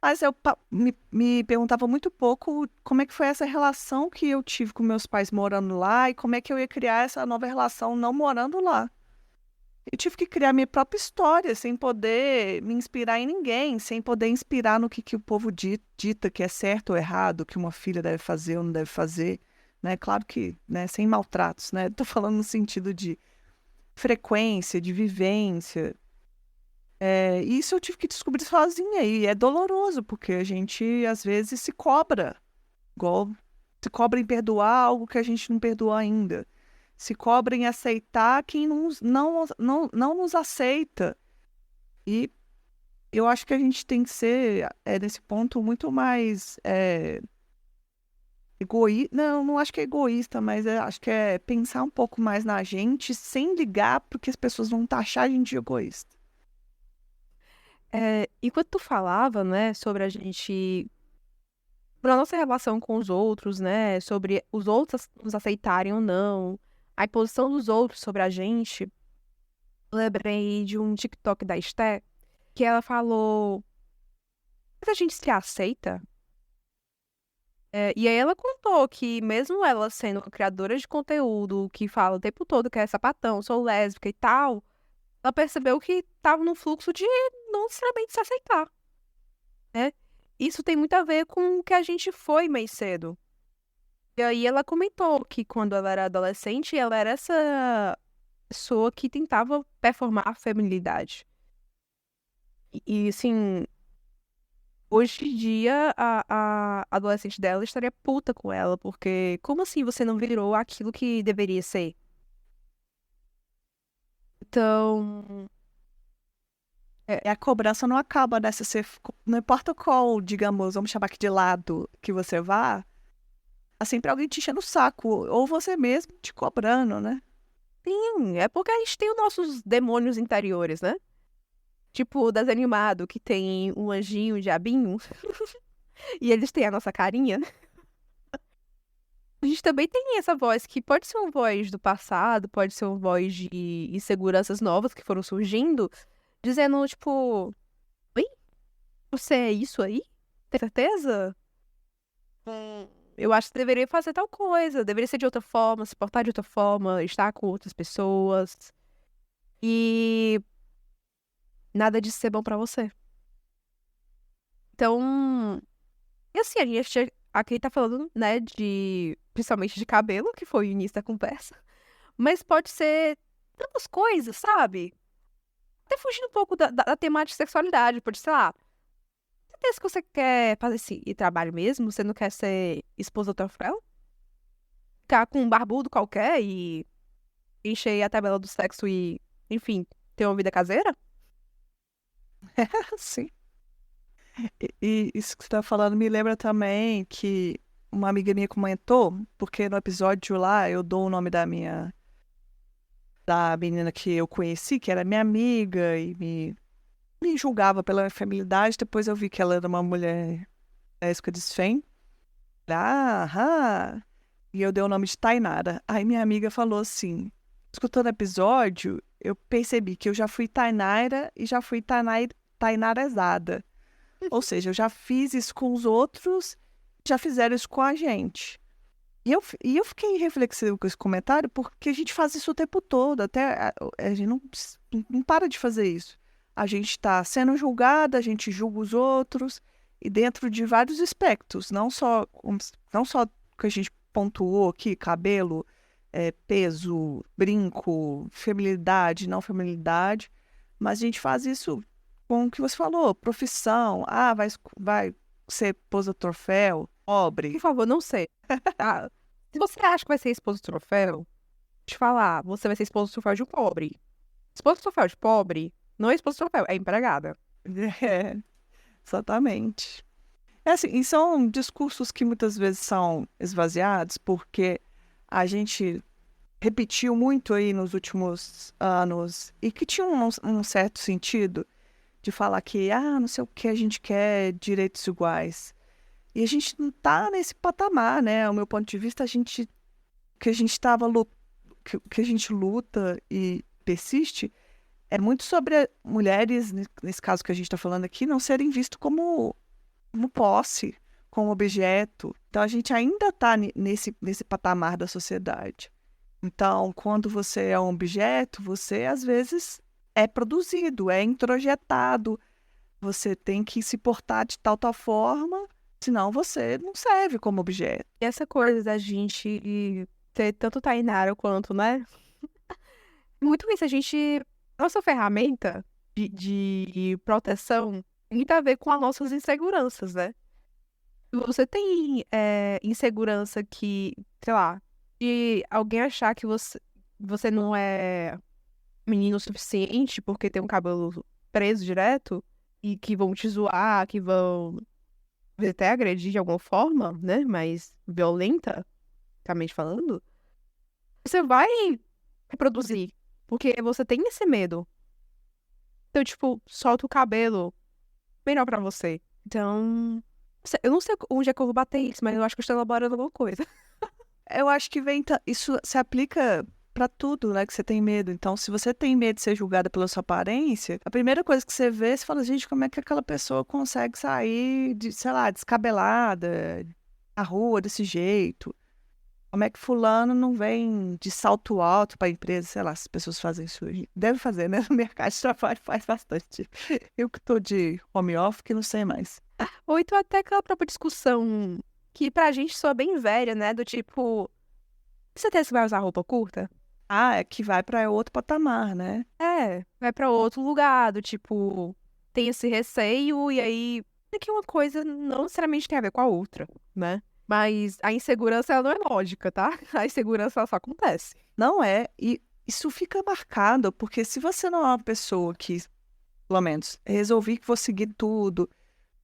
mas eu me perguntava muito pouco como é que foi essa relação que eu tive com meus pais morando lá e como é que eu ia criar essa nova relação não morando lá. Eu tive que criar minha própria história, sem poder me inspirar em ninguém, sem poder inspirar no que o povo dita que é certo ou errado, que uma filha deve fazer ou não deve fazer, né? Claro que, né, sem maltratos, né? Tô falando no sentido de frequência, de vivência. Isso eu tive que descobrir sozinha e é doloroso, porque a gente às vezes se cobra, igual se cobra em perdoar algo que a gente não perdoou ainda. Se cobra em aceitar quem não nos aceita. E eu acho que a gente tem que ser, nesse ponto, muito mais egoísta. Não, não acho que é egoísta, mas acho que é pensar um pouco mais na gente sem ligar porque as pessoas vão taxar a gente de egoísta. Enquanto tu falava, né, sobre a gente, sobre a nossa relação com os outros, né, sobre os outros nos aceitarem ou não, a imposição dos outros sobre a gente, eu lembrei de um TikTok da Esté, que ela falou, mas a gente se aceita? E aí ela contou que mesmo ela sendo uma criadora de conteúdo, que fala o tempo todo que é sapatão, sou lésbica e tal, ela percebeu que estava num fluxo de não necessariamente se aceitar, né? Isso tem muito a ver com o que a gente foi mais cedo. E aí ela comentou que quando ela era adolescente, ela era essa pessoa que tentava performar a feminilidade. Assim, hoje em dia, a adolescente dela estaria puta com ela, porque como assim você não virou aquilo que deveria ser? Então, E a cobrança não acaba, né? Se você, não importa qual, digamos, vamos chamar aqui de lado que você vá, há sempre alguém te enchendo o saco, ou você mesmo te cobrando, né? sim, é porque a gente tem os nossos demônios interiores, né? Tipo o desenho animado, que tem um anjinho, um diabinho, e eles têm a nossa carinha. A gente também tem essa voz, que pode ser uma voz do passado, pode ser uma voz de inseguranças novas que foram surgindo, dizendo, tipo, oi, você é isso aí? Tem certeza? Eu acho que deveria fazer tal coisa, deveria ser de outra forma, se portar de outra forma, estar com outras pessoas. E nada disso ser bom pra você. Então, e assim, a gente aqui tá falando, né, principalmente de cabelo, que foi o início da conversa. Mas pode ser tantas coisas, sabe? Até fugindo um pouco da temática de sexualidade. Pode ser, sei lá, certeza que você quer fazer esse trabalho mesmo? Você não quer ser esposa do troféu? Ficar com um barbudo qualquer e encher a tabela do sexo e, enfim, ter uma vida caseira? Sim. E isso que você tá falando me lembra também que uma amiga minha comentou, porque no episódio lá eu dou o nome da menina que eu conheci, que era minha amiga e me julgava pela minha feminilidade. Depois eu vi que ela era uma mulher lésbica desfém. Ah, e eu dei o nome de Tainara. Aí minha amiga falou assim, escutando o episódio, eu percebi que eu já fui Tainara e já fui Tainarezada. Ou seja, eu já fiz isso com os outros, já fizeram isso com a gente. E eu fiquei reflexivo com esse comentário porque a gente faz isso o tempo todo, até a gente não para de fazer isso. A gente está sendo julgada, a gente julga os outros, e dentro de vários aspectos, não só que a gente pontuou aqui, cabelo, peso, brinco, feminilidade, não feminilidade, mas a gente faz isso com o que você falou, profissão, vai ser posa troféu, pobre. Por favor, não sei. Tá? Se você acha que vai ser esposa do troféu, te falar, você vai ser esposa do troféu de um pobre. Esposa do troféu de pobre não é esposa do troféu, é empregada. É, exatamente. É assim, e são discursos que muitas vezes são esvaziados porque a gente repetiu muito aí nos últimos anos e que tinha um certo sentido de falar que, não sei o que, a gente quer direitos iguais. E a gente não está nesse patamar, né? Ao meu ponto de vista, que a gente estava que a gente luta e persiste é muito sobre mulheres, nesse caso que a gente está falando aqui, não serem vistas como posse, como objeto. Então a gente ainda está nesse patamar da sociedade. Então, quando você é um objeto, você às vezes é produzido, é introjetado. Você tem que se portar de tal forma, senão você não serve como objeto. E essa coisa da gente ter tanto Tainara quanto, né? Muito isso, a gente. Nossa ferramenta de proteção tem muito a ver com as nossas inseguranças, né? Você tem insegurança que, sei lá, de alguém achar que você não é menino o suficiente porque tem um cabelo preso direto e que vão te zoar, que vão até agredir de alguma forma, né? Mais violenta, falando. Você vai reproduzir, porque você tem esse medo. Então, tipo, solta o cabelo, melhor pra você. Então, eu não sei onde é que eu vou bater isso, mas eu acho que eu estou elaborando alguma coisa. Eu acho que isso se aplica para tudo, né? Que você tem medo. Então, se você tem medo de ser julgada pela sua aparência, a primeira coisa que você vê, você fala, gente, como é que aquela pessoa consegue sair sei lá, descabelada, na rua desse jeito? Como é que fulano não vem de salto alto para a empresa? Sei lá, as pessoas fazem isso. Deve fazer, né? No mercado de trabalho faz bastante. Eu que estou de home office, que não sei mais. Ou então até aquela própria discussão que pra gente soa bem velha, né? Do tipo, você tem que vai usar roupa curta? Ah, é que vai pra outro patamar, né? Vai pra outro lugar, do tipo, tem esse receio, e aí é que uma coisa não necessariamente tem a ver com a outra, né? Mas a insegurança, ela não é lógica, tá? A insegurança, ela só acontece. Não é, e isso fica marcado, porque se você não é uma pessoa que, pelo menos, resolvi que vou seguir tudo,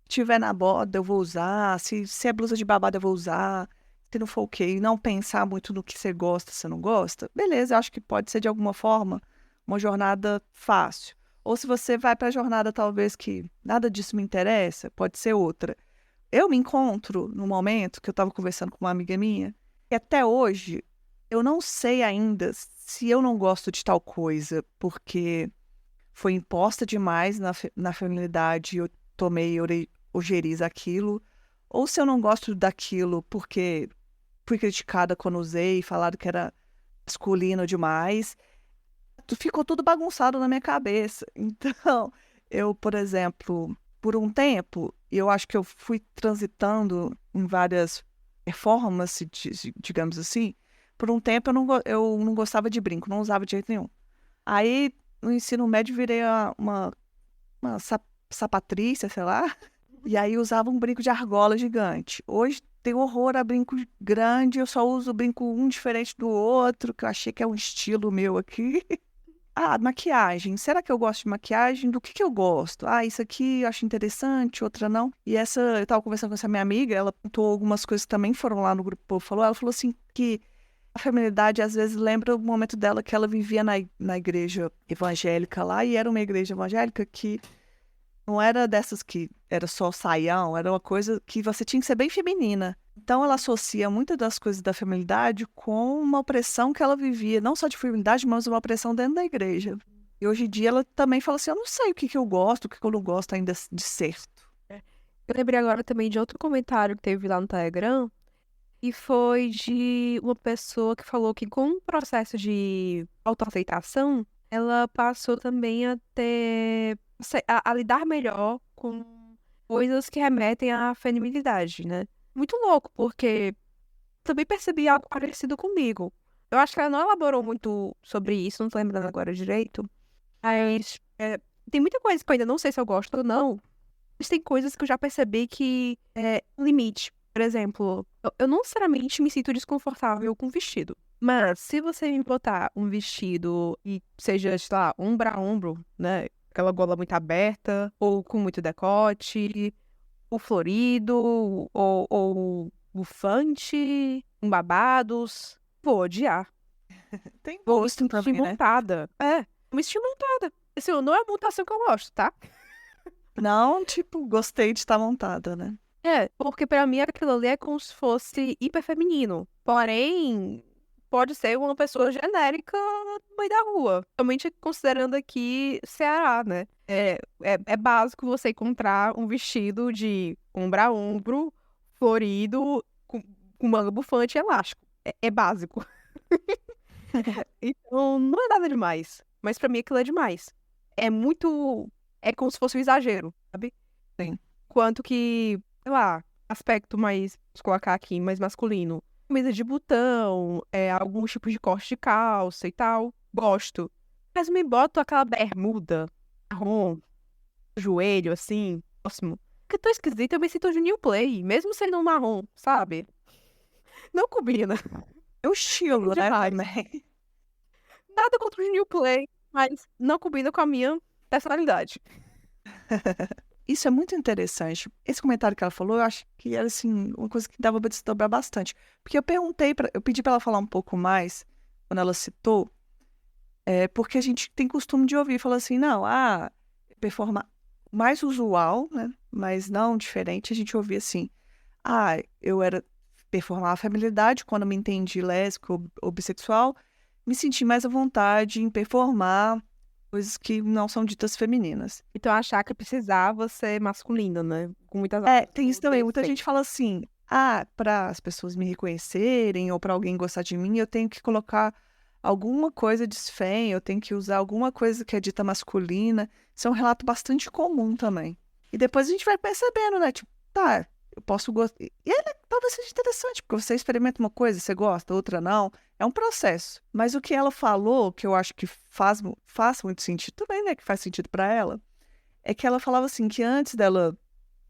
tiver na moda eu vou usar, se é blusa de babada eu vou usar, se não for ok, não pensar muito no que você gosta, se não gosta, beleza, eu acho que pode ser de alguma forma uma jornada fácil. Ou se você vai para a jornada talvez que nada disso me interessa, pode ser outra. Eu me encontro no momento que eu estava conversando com uma amiga minha, e até hoje eu não sei ainda se eu não gosto de tal coisa, porque foi imposta demais na feminilidade, eu tomei ojeriza aquilo, ou se eu não gosto daquilo porque fui criticada quando usei, falaram que era masculino demais, ficou tudo bagunçado na minha cabeça. Então, eu, por exemplo, por um tempo, eu acho que eu fui transitando em várias performances, digamos assim. Por um tempo eu não gostava de brinco, não usava de jeito nenhum. Aí, no ensino médio, virei uma sapatrícia, sei lá, e aí usava um brinco de argola gigante. Hoje tenho horror a brinco grande, eu só uso brinco um diferente do outro, que eu achei que é um estilo meu aqui. Ah, maquiagem. Será que eu gosto de maquiagem? Do que eu gosto? Ah, isso aqui eu acho interessante, outra não. E essa, eu tava conversando com essa minha amiga, ela apontou algumas coisas que também foram lá no grupo, Povo falou, ela falou assim que a feminilidade às vezes lembra o momento dela que ela vivia na igreja evangélica lá, e era uma igreja evangélica que não era dessas que era só saião, era uma coisa que você tinha que ser bem feminina. Então ela associa muitas das coisas da feminilidade com uma opressão que ela vivia, não só de feminilidade, mas uma opressão dentro da igreja. E hoje em dia ela também fala assim, eu não sei o que eu gosto, o que eu não gosto ainda de certo. Eu lembrei agora também de outro comentário que teve lá no Telegram, e foi de uma pessoa que falou que com o processo de autoaceitação, ela passou também a ter, a lidar melhor com coisas que remetem à feminilidade, né? Muito louco, porque também percebi algo parecido comigo. Eu acho que ela não elaborou muito sobre isso, não tô lembrando agora direito, mas tem muita coisa que eu ainda não sei se eu gosto ou não, mas tem coisas que eu já percebi que é um limite. Por exemplo, eu não necessariamente me sinto desconfortável com vestido. Mas se você me botar um vestido e seja, sei lá, ombro a ombro, né? Aquela gola muito aberta, ou com muito decote, ou florido, ou bufante, com babados, vou odiar. Tem Vou me gosto sentir também, né? montada. Vou me sentir montada. Assim, não é a montação que eu gosto, tá? Não, tipo, gostei de estar montada, né? Porque pra mim aquilo ali é como se fosse hiper feminino. Porém, pode ser uma pessoa genérica no meio da rua. Somente considerando aqui Ceará, né? É básico você encontrar um vestido de ombro a ombro, florido, com manga bufante e elástico. É básico. Então, não é nada demais. Mas pra mim aquilo é demais. É muito. É como se fosse um exagero, sabe? Sim. Quanto que, sei lá, aspecto mais, vamos colocar aqui, mais masculino. Camisa de botão, alguns tipos de corte de calça e tal. Gosto. Mas me boto aquela bermuda marrom, joelho, assim, próximo. Que tão esquisito, eu me sinto de new play, mesmo sendo um marrom, sabe? Não combina. É o estilo, né, Demais. também. Nada contra o new play, mas não combina com a minha personalidade. Isso é muito interessante. Esse comentário que ela falou, eu acho que era assim, uma coisa que dava para desdobrar bastante. Porque eu pedi para ela falar um pouco mais, quando ela citou, porque a gente tem costume de ouvir, falar assim, não, performar mais usual, né? Mas não diferente, a gente ouvia assim, eu era performar a feminilidade quando eu me entendi lésbica ou bissexual, me senti mais à vontade em performar coisas que não são ditas femininas. Então achar que precisava ser masculino, né? Com muitas Tem isso aspas, também. Muita defeitos. gente fala assim: para as pessoas me reconhecerem ou para alguém gostar de mim, eu tenho que colocar alguma coisa de esfém, eu tenho que usar alguma coisa que é dita masculina. Isso é um relato bastante comum também. E depois a gente vai percebendo, né? Tipo, tá, eu posso gostar. E talvez seja interessante, porque você experimenta uma coisa, você gosta, outra não. É um processo. Mas o que ela falou, que eu acho que faz muito sentido também, né? Que faz sentido para ela, é que ela falava assim, que antes dela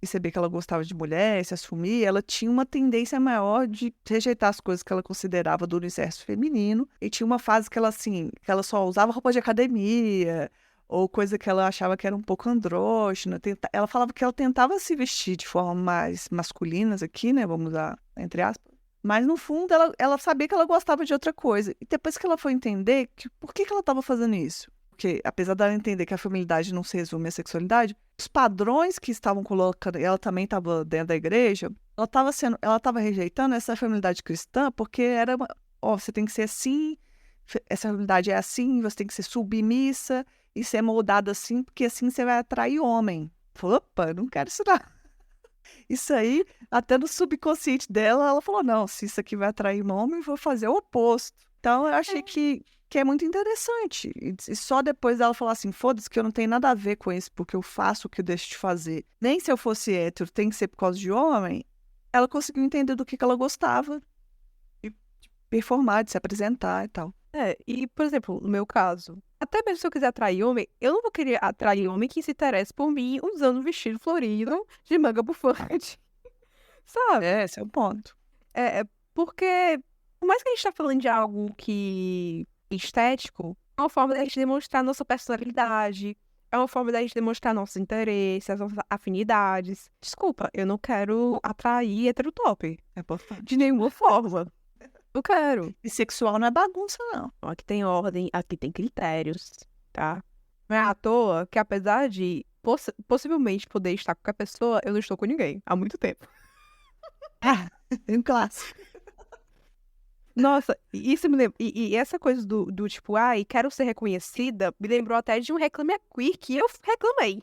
perceber que ela gostava de mulher, se assumir, ela tinha uma tendência maior de rejeitar as coisas que ela considerava do universo feminino, e tinha uma fase que ela, assim, que ela só usava roupa de academia, ou coisa que ela achava que era um pouco andrógena. Ela falava que ela tentava se vestir de forma mais masculinas aqui, né, vamos usar entre aspas, mas no fundo ela sabia que ela gostava de outra coisa. E depois que ela foi entender por que ela estava fazendo isso, porque apesar dela entender que a feminilidade não se resume à sexualidade, os padrões que estavam colocando, ela também estava dentro da igreja, ela estava rejeitando essa feminilidade cristã, porque era, ó, você tem que ser assim, essa feminilidade é assim, você tem que ser submissa e ser moldada assim, porque assim você vai atrair homem. Falou, opa, eu não quero isso não. Isso aí, até no subconsciente dela, ela falou, não, se isso aqui vai atrair homem, eu vou fazer o oposto. Então, eu achei que é muito interessante. E só depois dela falar assim, foda-se que eu não tenho nada a ver com isso, porque eu faço o que eu deixo de fazer. Nem se eu fosse hétero, tem que ser por causa de homem. Ela conseguiu entender do que ela gostava. De performar, de se apresentar e tal. E, por exemplo, no meu caso, até mesmo se eu quiser atrair homem, eu não vou querer atrair homem que se interesse por mim usando um vestido florido de manga bufante. Sabe? Esse é o ponto. Porque, por mais que a gente tá falando de algo que estético, é uma forma da gente demonstrar nossa personalidade, é uma forma da gente demonstrar nossos interesses, as nossas afinidades. Desculpa, eu não quero atrair heterotop. É importante. De nenhuma forma. Eu quero. Bissexual não é bagunça, não. Aqui tem ordem, aqui tem critérios, tá? Não é à toa que, apesar de possivelmente poder estar com qualquer pessoa, eu não estou com ninguém há muito tempo. É um clássico. Nossa, e isso me lembra. E essa coisa do tipo, ai, quero ser reconhecida, me lembrou até de um Reclame Aqui que eu reclamei.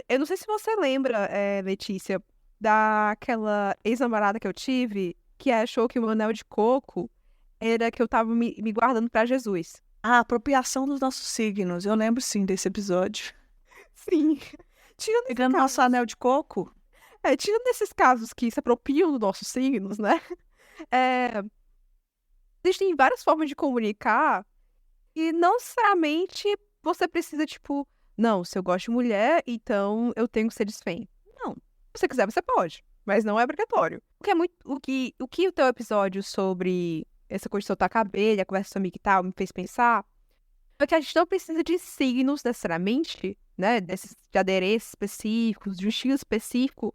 Eu não sei se você lembra, Letícia, daquela ex-namorada que eu tive, que achou que o meu anel de coco era que eu tava me guardando pra Jesus. A apropriação dos nossos signos. Eu lembro, sim, desse episódio. Sim. Pegando nosso anel de coco. Tirando desses casos que se apropriam dos nossos signos, né? Existem várias formas de comunicar e não necessariamente você precisa, tipo, não, se eu gosto de mulher, então eu tenho que ser desfém. Não. Se você quiser, você pode, mas não é obrigatório. O que o teu episódio sobre essa coisa de soltar cabelo, a conversa amiga e tal, me fez pensar é que a gente não precisa de signos necessariamente, né? Desses de adereços específicos, de um estilo específico,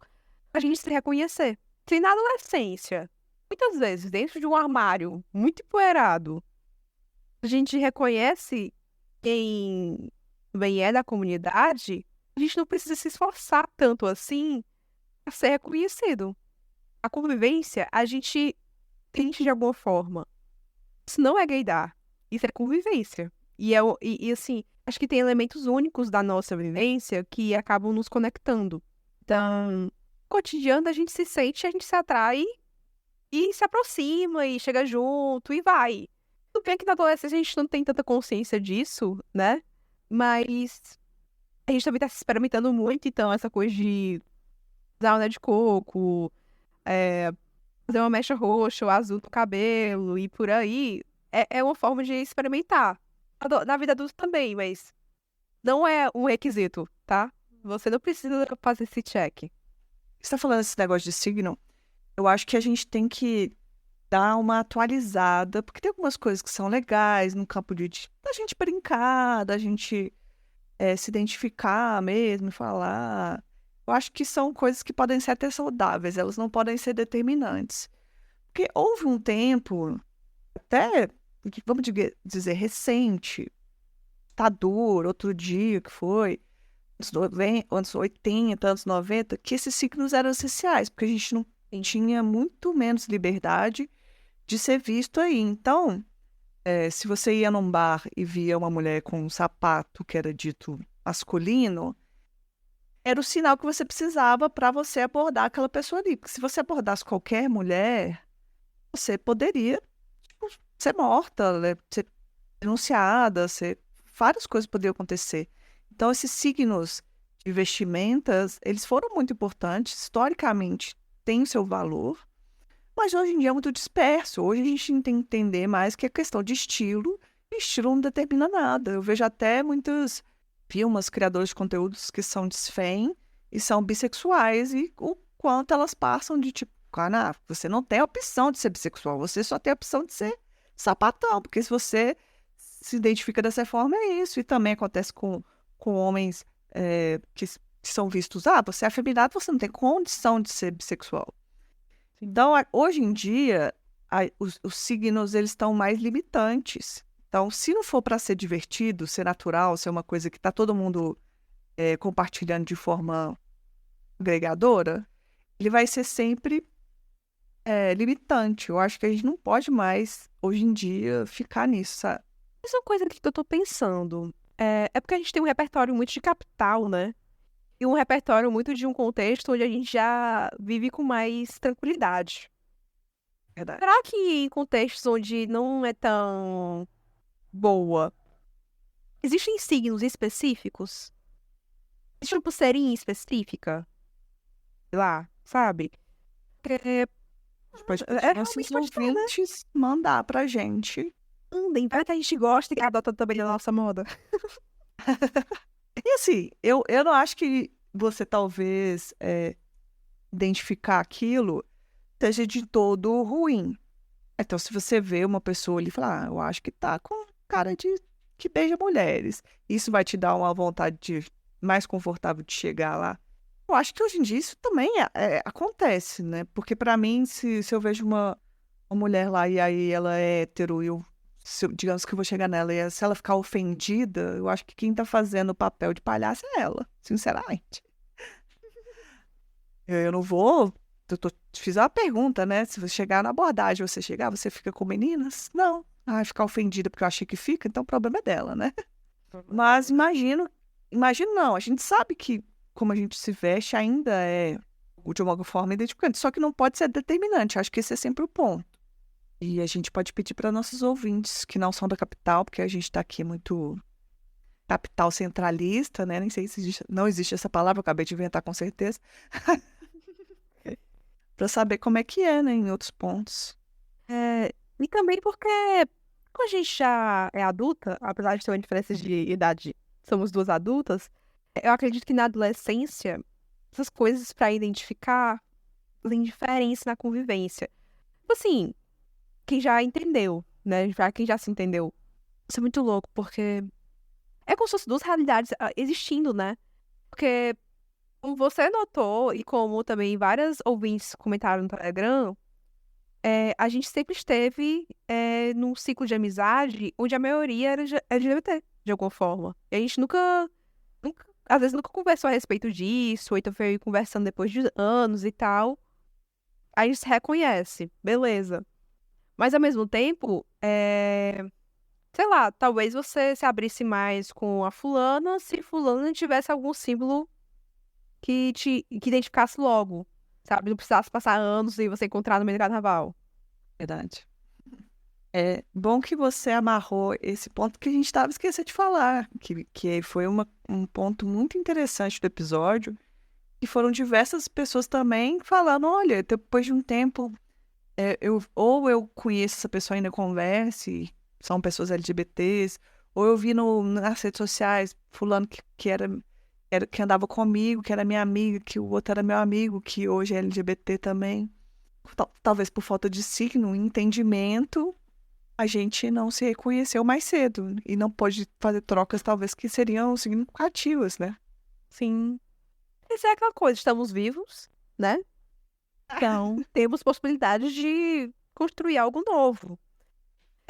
pra gente se reconhecer. Se na adolescência, muitas vezes, dentro de um armário muito empoeirado, a gente reconhece quem bem é da comunidade, a gente não precisa se esforçar tanto assim a ser reconhecido. A convivência, a gente tente de alguma forma. Isso não é gaydar, isso é convivência. E assim, acho que tem elementos únicos da nossa vivência que acabam nos conectando. Então, no cotidiano a gente se sente, a gente se atrai e se aproxima e chega junto e vai. Tudo bem que na adolescência a gente não tem tanta consciência disso, né? Mas a gente também tá se experimentando muito, então, essa coisa de usar anel de coco, fazer uma mecha roxa ou azul no cabelo e por aí, é uma forma de experimentar. Na vida adulta também, mas não é um requisito, tá? Você não precisa fazer esse check. Você tá falando esse negócio de signo? Eu acho que a gente tem que dar uma atualizada, porque tem algumas coisas que são legais no campo da gente brincar, da gente se identificar mesmo e falar. Eu acho que são coisas que podem ser até saudáveis, elas não podem ser determinantes. Porque houve um tempo, até, vamos dizer, recente, duro, outro dia que foi, anos 80, anos 90, que esses signos eram essenciais, porque a gente não tinha muito menos liberdade de ser visto aí. Então, se você ia num bar e via uma mulher com um sapato que era dito masculino, era o sinal que você precisava para você abordar aquela pessoa ali. Porque se você abordasse qualquer mulher, você poderia ser morta, né? Ser denunciada, várias coisas poderiam acontecer. Então, esses signos de vestimentas, eles foram muito importantes historicamente. tem o seu valor, mas hoje em dia é muito disperso. Hoje a gente tem que entender mais que é questão de estilo, e estilo não determina nada. Eu vejo até muitas umas criadoras de conteúdos que são desfém e são bissexuais, e o quanto elas passam de tipo, cara, você não tem a opção de ser bissexual, você só tem a opção de ser sapatão, porque se você se identifica dessa forma, é isso. E também acontece com homens que são vistos, você é afeminado, você não tem condição de ser bissexual. Então, hoje em dia, os signos eles estão mais limitantes. Então, se não for para ser divertido, ser natural, ser uma coisa que está todo mundo compartilhando de forma agregadora, ele vai ser sempre limitante. Eu acho que a gente não pode mais, hoje em dia, ficar nisso, sabe? Mas uma coisa que eu tô pensando é porque a gente tem um repertório muito de capital, né? E um repertório muito de um contexto onde a gente já vive com mais tranquilidade. Verdade. Será que em contextos onde não é tão boa, existem signos específicos? Existe uma pulseirinha específica? Sei lá, sabe? É, Pode pedir é nossos realmente pode ter, né? ouvintes mandar pra gente. Andem, vai que a gente gosta e que adota também a nossa moda. E assim, eu não acho que você talvez identificar aquilo seja de todo ruim. Então, se você vê uma pessoa ali e fala, eu acho que tá com cara de que beija mulheres, isso vai te dar uma vontade mais confortável de chegar lá. Eu acho que hoje em dia isso também acontece, né? Porque pra mim, se eu vejo uma mulher lá e aí ela é hétero e digamos que eu vou chegar nela e se ela ficar ofendida, eu acho que quem tá fazendo o papel de palhaça é ela, sinceramente. Eu não vou. Te fiz uma pergunta, né? Se você chegar na abordagem, você fica com meninas? Não. Ficar ofendida porque eu achei que fica, então o problema é dela, né? Mas imagino não, a gente sabe que como a gente se veste ainda é de uma forma identificante, só que não pode ser determinante, acho que esse é sempre o ponto. E a gente pode pedir para nossos ouvintes que não são da capital, porque a gente está aqui muito capital centralista, né? Nem sei se não existe essa palavra, eu acabei de inventar com certeza. Para saber como é que é, né, em outros pontos. E também porque, quando a gente já é adulta, apesar de ter uma diferença de idade, somos duas adultas, eu acredito que na adolescência, essas coisas pra identificar fazem diferença na convivência. Tipo assim, quem já entendeu, né? Quem já se entendeu. Isso é muito louco, porque é como se fossem duas realidades existindo, né? Porque, como você notou, e como também várias ouvintes comentaram no Telegram, a gente sempre esteve num ciclo de amizade onde a maioria era LGBT, de alguma forma. E a gente às vezes nunca conversou a respeito disso, ou então foi conversando depois de anos e tal. A gente se reconhece, beleza. Mas ao mesmo tempo, sei lá, talvez você se abrisse mais com a fulana se fulana tivesse algum símbolo que identificasse logo, sabe? Não precisasse passar anos e você encontrar no meio do carnaval. Verdade. É bom que você amarrou esse ponto que a gente estava esquecendo de falar, que foi um ponto muito interessante do episódio, e foram diversas pessoas também falando, olha, depois de um tempo, ou eu conheço essa pessoa ainda converse, são pessoas LGBTs, ou eu vi nas redes sociais fulano que andava comigo, que era minha amiga, que o outro era meu amigo, que hoje é LGBT também. Talvez por falta de signo, entendimento, a gente não se reconheceu mais cedo e não pôde fazer trocas talvez que seriam significativas, né? Sim. Mas é aquela coisa, estamos vivos, né? Então, temos possibilidades de construir algo novo.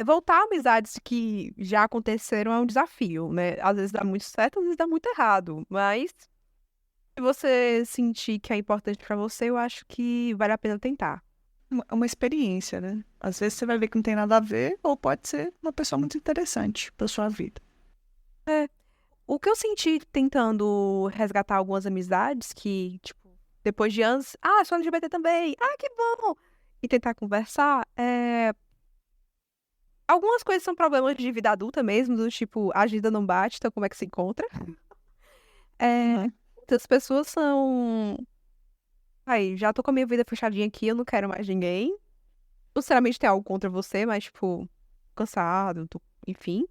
Voltar a amizades que já aconteceram é um desafio, né? Às vezes dá muito certo, às vezes dá muito errado. Mas, se você sentir que é importante pra você, eu acho que vale a pena tentar. Uma experiência, né? Às vezes você vai ver que não tem nada a ver, ou pode ser uma pessoa muito interessante para sua vida. O que eu senti tentando resgatar algumas amizades que, tipo, depois de anos, sou LGBT também, que bom! E tentar conversar, algumas coisas são problemas de vida adulta mesmo, do tipo, a agenda não bate, então como é que se encontra? Uhum. Outras pessoas são Aí, já tô com a minha vida fechadinha aqui, eu não quero mais ninguém. Não sinceramente tem algo contra você, mas, tipo, cansado, enfim.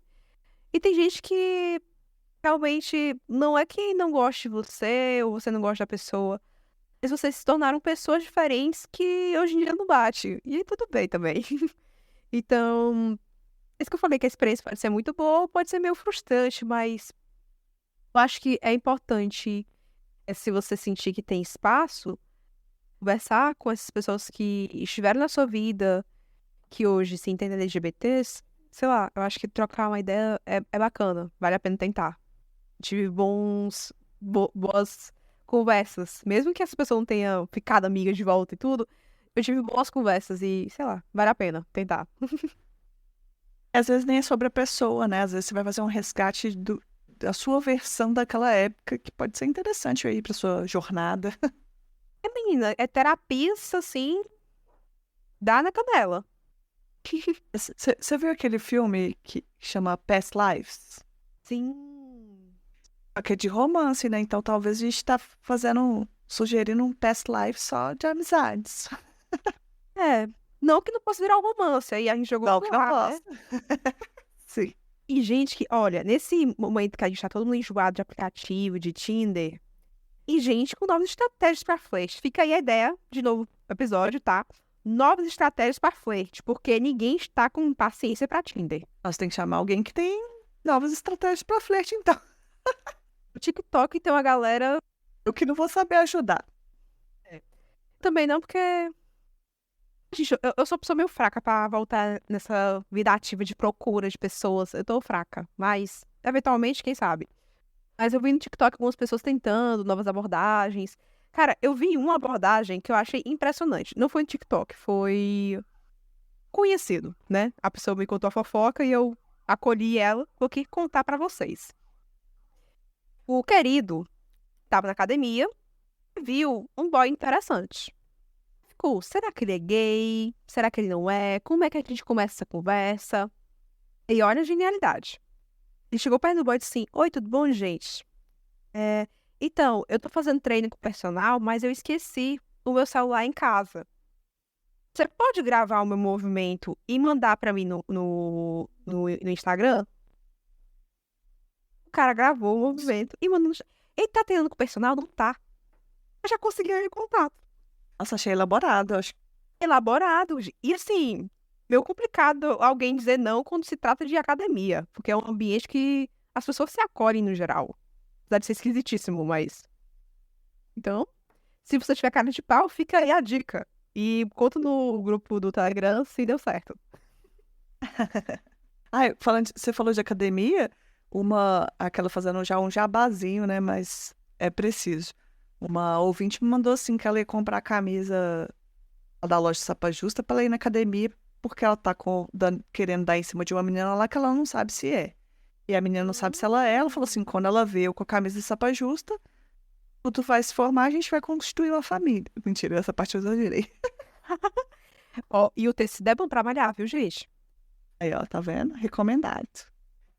E tem gente que realmente não é que não goste de você ou você não gosta da pessoa, mas vocês se tornaram pessoas diferentes que hoje em dia não bate. E aí tudo bem também. Então, isso que eu falei que a experiência pode ser muito boa, pode ser meio frustrante, mas eu acho que é importante, se você sentir que tem espaço, conversar com essas pessoas que estiveram na sua vida, que hoje se entendem LGBTs, sei lá, eu acho que trocar uma ideia é bacana, vale a pena tentar. Tive boas conversas, mesmo que essa pessoa não tenha ficado amiga de volta e tudo, eu tive boas conversas e, sei lá, vale a pena tentar. Às vezes nem é sobre a pessoa, né? Às vezes você vai fazer um resgate da sua versão daquela época, que pode ser interessante aí pra sua jornada. Menina, é terapia, assim, dá na canela. Você viu aquele filme que chama Past Lives? Sim. Que é de romance, né? Então talvez a gente tá sugerindo um past life só de amizades. É, não que não possa virar um romance, aí a gente jogou Não, pro que não ar, né? posso. Sim. E gente que, olha, nesse momento que a gente tá todo mundo enjoado de aplicativo, de Tinder, e gente com novas estratégias pra flerte. Fica aí a ideia, de novo episódio, tá? Novas estratégias pra flerte, porque ninguém está com paciência pra Tinder. Nós temos que chamar alguém que tem novas estratégias pra flerte, então. O TikTok tem uma galera. Eu que não vou saber ajudar. Também não, porque. Gente, eu sou uma pessoa meio fraca pra voltar nessa vida ativa de procura de pessoas. Eu tô fraca, mas eventualmente, quem sabe? Mas eu vi no TikTok algumas pessoas tentando novas abordagens. Cara, eu vi uma abordagem que eu achei impressionante. Não foi no TikTok, foi conhecido, né? A pessoa me contou a fofoca e eu acolhi ela, vou aqui contar pra vocês. O querido tava na academia e viu um boy interessante. Ficou, será que ele é gay? Será que ele não é? Como é que a gente começa essa conversa? E olha a genialidade. Ele chegou perto do boy e disse assim: Oi, tudo bom, gente? Então, eu tô fazendo treino com o personal, mas eu esqueci o meu celular em casa. Você pode gravar o meu movimento e mandar pra mim no Instagram? O cara gravou o movimento e mandou Ele tá treinando com o personal? Não tá. Eu já consegui ele contato. Nossa, achei elaborado. Acho Elaborado. E assim, meio complicado alguém dizer não quando se trata de academia. Porque é um ambiente que as pessoas se acolhem no geral. Apesar de ser esquisitíssimo, mas... Então, se você tiver cara de pau, fica aí a dica. E conta no grupo do Telegram se deu certo. Você falou de academia, aquela fazendo já um jabazinho, né? Mas é preciso. Uma ouvinte me mandou assim que ela ia comprar a camisa da loja Sapa Justa para ela ir na academia, porque ela tá querendo dar em cima de uma menina lá que ela não sabe se é. E a menina não sabe se ela é. Ela falou assim: quando ela vê eu com a camisa de Sapa Justa, tu vai se formar, a gente vai constituir uma família. Mentira, essa parte eu exagerei. Ó, e o tecido é bom pra malhar, viu, gente? Aí, ó, tá vendo? Recomendado.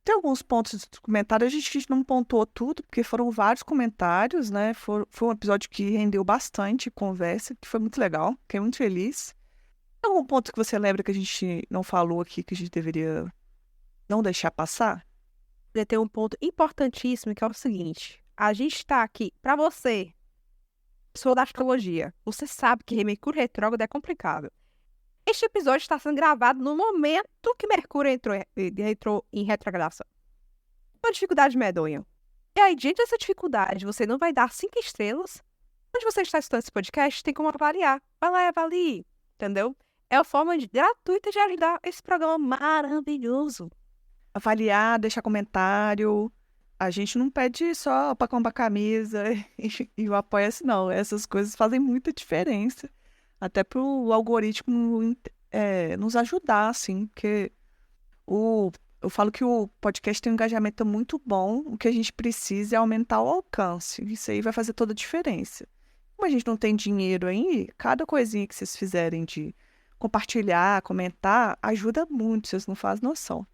Tem alguns pontos de comentário, a gente não pontuou tudo, porque foram vários comentários, né? Foi um episódio que rendeu bastante conversa, que foi muito legal, fiquei muito feliz. Tem algum ponto que você lembra que a gente não falou aqui, que a gente deveria não deixar passar? Tem um ponto importantíssimo que é o seguinte: a gente tá aqui pra você, pessoa da astrologia. Você sabe que Mercúrio retrógrado é complicado. Este episódio está sendo gravado no momento que Mercúrio entrou em retrogradação. Uma dificuldade medonha. E aí, diante dessa dificuldade, você não vai dar 5 estrelas. Onde você está escutando esse podcast, tem como avaliar. Vai lá e avalie, entendeu? É a forma gratuita de ajudar esse programa maravilhoso. Avaliar, deixar comentário. A gente não pede só para comprar camisa e o apoia-se, não. Essas coisas fazem muita diferença. Até para o algoritmo nos ajudar, assim, porque eu falo que o podcast tem um engajamento muito bom, o que a gente precisa é aumentar o alcance. Isso aí vai fazer toda a diferença. Como a gente não tem dinheiro aí, cada coisinha que vocês fizerem de compartilhar, comentar, ajuda muito, vocês não fazem noção.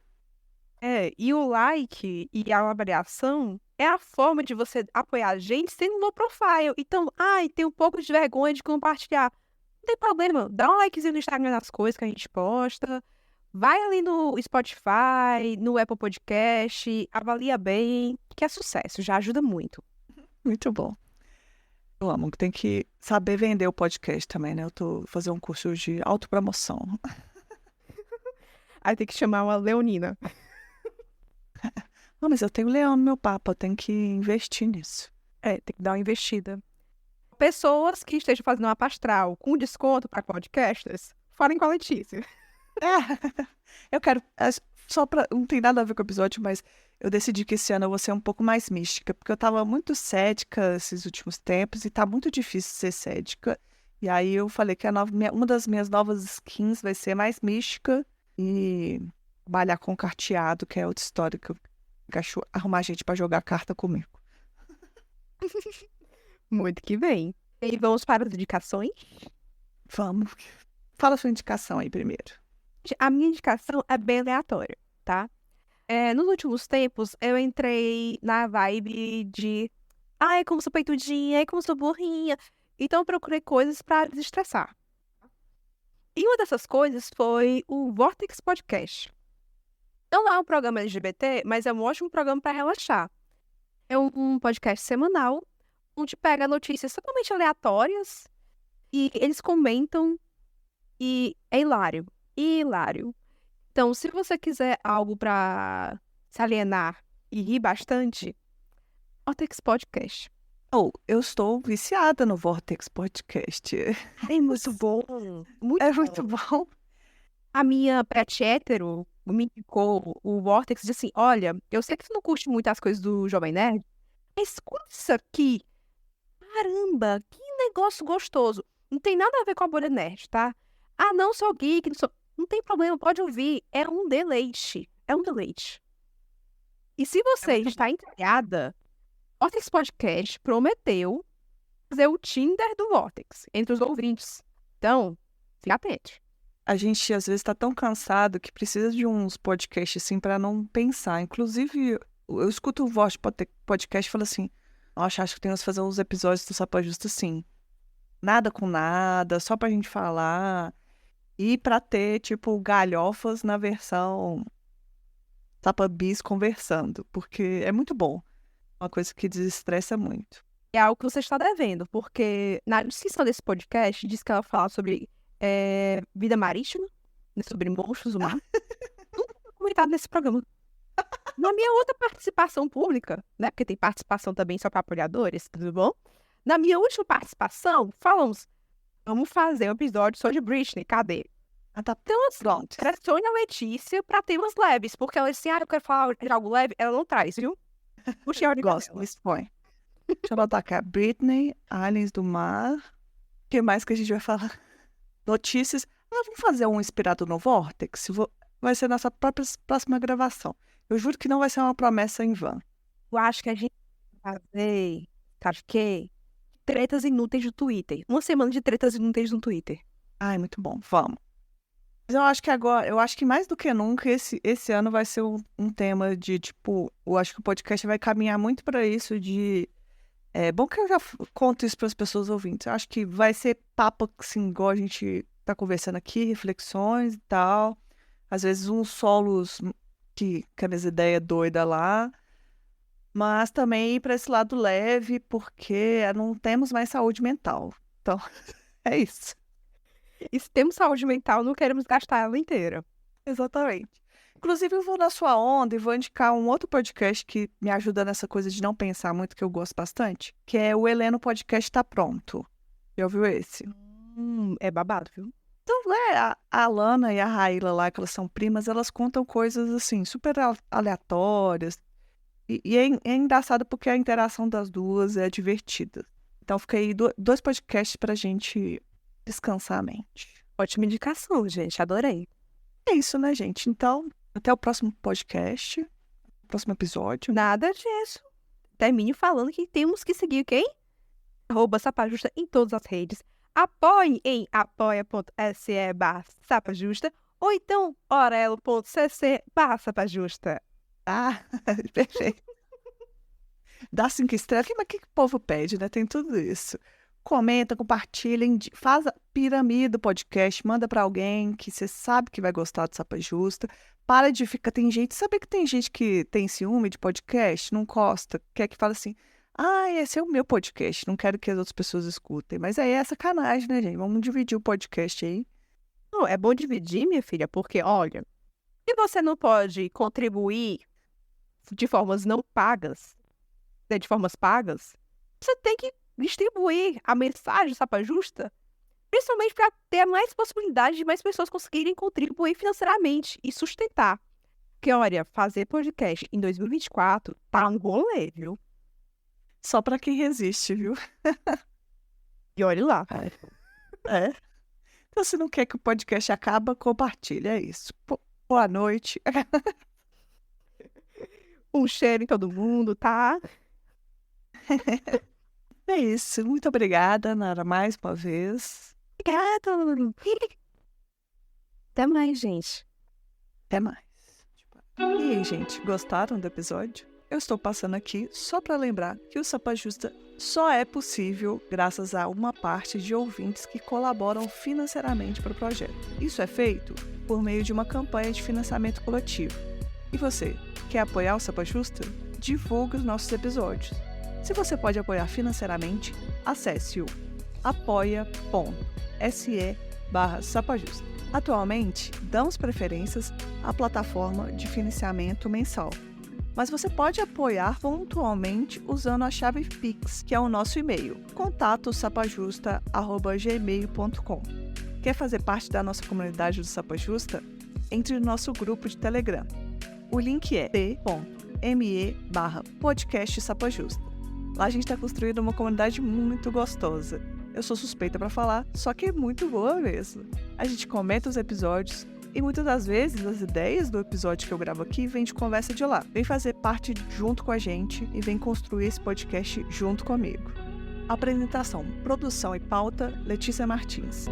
E o like e a avaliação é a forma de você apoiar a gente sendo low profile. Então, tem um pouco de vergonha de compartilhar. Não tem problema, dá um likezinho no Instagram nas coisas que a gente posta. Vai ali no Spotify, no Apple Podcast, avalia bem, que é sucesso, já ajuda muito. Muito bom. Eu amo, tem que saber vender o podcast também, né? Eu tô fazendo um curso de autopromoção. Aí tem que chamar uma leonina. Não, mas eu tenho leão no meu papo, eu tenho que investir nisso. Tem que dar uma investida. Pessoas que estejam fazendo uma pastral com desconto para podcasters, falem com a Letícia. Eu quero, não tem nada a ver com o episódio, mas eu decidi que esse ano eu vou ser um pouco mais mística, porque eu tava muito cética esses últimos tempos e tá muito difícil ser cética. E aí eu falei que uma das minhas novas skins vai ser mais mística e trabalhar com carteado, que é outra história que eu acho arrumar gente pra jogar carta comigo. Muito que bem. E vamos para as indicações? Vamos. Fala a sua indicação aí primeiro. A minha indicação é bem aleatória, tá? Nos últimos tempos, eu entrei na vibe de ai, como sou peitudinha, ai, como sou burrinha. Então, eu procurei coisas pra desestressar. E uma dessas coisas foi o Vortex Podcast. Não é um programa LGBT, mas é um ótimo programa pra relaxar. É um podcast semanal, onde pega notícias totalmente aleatórias e eles comentam e é hilário. Hilário. Então, se você quiser algo pra se alienar e rir bastante, Vortex Podcast. Eu estou viciada no Vortex Podcast. É muito bom. Muito É bom. muito bom. A minha pet hétero me indicou o Vortex e disse assim, olha, eu sei que tu não curte muito as coisas do Jovem Nerd, mas escuta isso aqui. Caramba, que negócio gostoso. Não tem nada a ver com a bolha nerd, tá? Não sou geek, não tem problema, pode ouvir. É um deleite. É um deleite. E se você muito está entediada, Vortex Podcast prometeu fazer o Tinder do Vortex entre os ouvintes. Então, fique atento. A gente às vezes está tão cansado que precisa de uns podcasts assim para não pensar. Inclusive, eu escuto o Voz Podcast e falo assim: nossa, acho que temos que fazer uns episódios do Sapa Justa assim. Nada com nada, só pra gente falar. E pra ter, tipo, galhofas na versão Sapa Bis conversando. Porque é muito bom. Uma coisa que desestressa muito. É algo que você está devendo, porque na descrição desse podcast diz que ela fala sobre vida marítima, né, sobre monstros do mar. Nunca foi comentado nesse programa. Na minha outra participação pública, né, porque tem participação também só para apoiadores, tudo bom? Na minha última participação, falamos, vamos fazer um episódio só de Britney, cadê? Tá Então, assim, pronto. pressione a Letícia para temas leves, porque ela disse, eu quero falar de algo leve, ela não traz, viu? Puxei a orelha Gosto, dela. me expõe. Deixa eu botar aqui a Britney, Aliens do Mar. O que mais que a gente vai falar? Notícias. Vamos fazer um inspirado no Vortex? Vai ser nossa próxima gravação. Eu juro que não vai ser uma promessa em vão. Eu acho que a gente vai fazer, sabe o quê? Tretas inúteis do Twitter. Uma semana de tretas inúteis no Twitter. Ai, muito bom. Vamos. Mas eu acho que mais do que nunca, esse ano vai ser um tema de, tipo, eu acho que o podcast vai caminhar muito para isso de... É bom que eu já conto isso para as pessoas ouvintes. Eu acho que vai ser papo, assim, igual a gente tá conversando aqui, reflexões e tal. Às vezes uns solos que as ideias doidas lá. Mas também ir para esse lado leve, porque não temos mais saúde mental. Então, é isso. E se temos saúde mental, não queremos gastar ela inteira. Exatamente. Inclusive, eu vou na sua onda e vou indicar um outro podcast que me ajuda nessa coisa de não pensar muito, que eu gosto bastante, que é o Heleno Podcast Tá Pronto. Já ouviu esse? É babado, viu? Então, a Lana e a Raíla lá, que elas são primas, elas contam coisas, assim, super aleatórias. E é engraçado porque a interação das duas é divertida. Então, fica aí dois podcasts pra gente descansar a mente. Ótima indicação, gente. Adorei. É isso, né, gente? Então, até o próximo podcast, próximo episódio. Nada disso. Termine falando que temos que seguir quem? @sapajusta em todas as redes. Apoiem em apoia.se/sapajusta ou então orelo.cc/sapajusta. Ah, perfeito. Dá 5 estrelas. Mas o que o povo pede, né? Tem tudo isso. Comenta, compartilha, faz a pirâmide do podcast, manda pra alguém que você sabe que vai gostar do Sapa Justa. Para de ficar. Tem gente. Sabe que tem gente que tem ciúme de podcast, não gosta, quer que fala assim. Ah, esse é o meu podcast, não quero que as outras pessoas escutem. Mas aí é sacanagem, né, gente? Vamos dividir o podcast aí. Não, é bom dividir, minha filha, porque, olha, se você não pode contribuir de formas não pagas, né, de formas pagas, você tem que distribuir a mensagem do Sapa Justa, principalmente para ter mais possibilidade de mais pessoas conseguirem contribuir financeiramente e sustentar. Porque, olha, fazer podcast em 2024 tá um rolê, viu? Só pra quem resiste, viu? E olha lá. É. Então, se não quer que o podcast acabe, compartilha. É isso. Boa noite. Um cheiro em todo mundo, tá? É isso. Muito obrigada, Nara, mais uma vez. Obrigada. Até mais, gente. Até mais. E aí, gente, gostaram do episódio? Eu estou passando aqui só para lembrar que o Sapa Justa só é possível graças a uma parte de ouvintes que colaboram financeiramente para o projeto. Isso é feito por meio de uma campanha de financiamento coletivo. E você, quer apoiar o Sapa Justa? Divulgue os nossos episódios. Se você pode apoiar financeiramente, acesse o apoia.se/sapajusta. Atualmente, damos preferências à plataforma de financiamento mensal. Mas você pode apoiar pontualmente usando a chave Pix, que é o nosso e-mail, contato@sapajusta@gmail.com. Quer fazer parte da nossa comunidade do Sapa Justa? Entre no nosso grupo de Telegram. O link é t.me/podcast Sapa Justa. Lá a gente está construindo uma comunidade muito gostosa. Eu sou suspeita para falar, só que é muito boa mesmo. A gente comenta os episódios e muitas das vezes as ideias do episódio que eu gravo aqui vêm de conversa de lá. Vem fazer parte junto com a gente e vem construir esse podcast junto comigo. Apresentação, produção e pauta, Letícia Martins.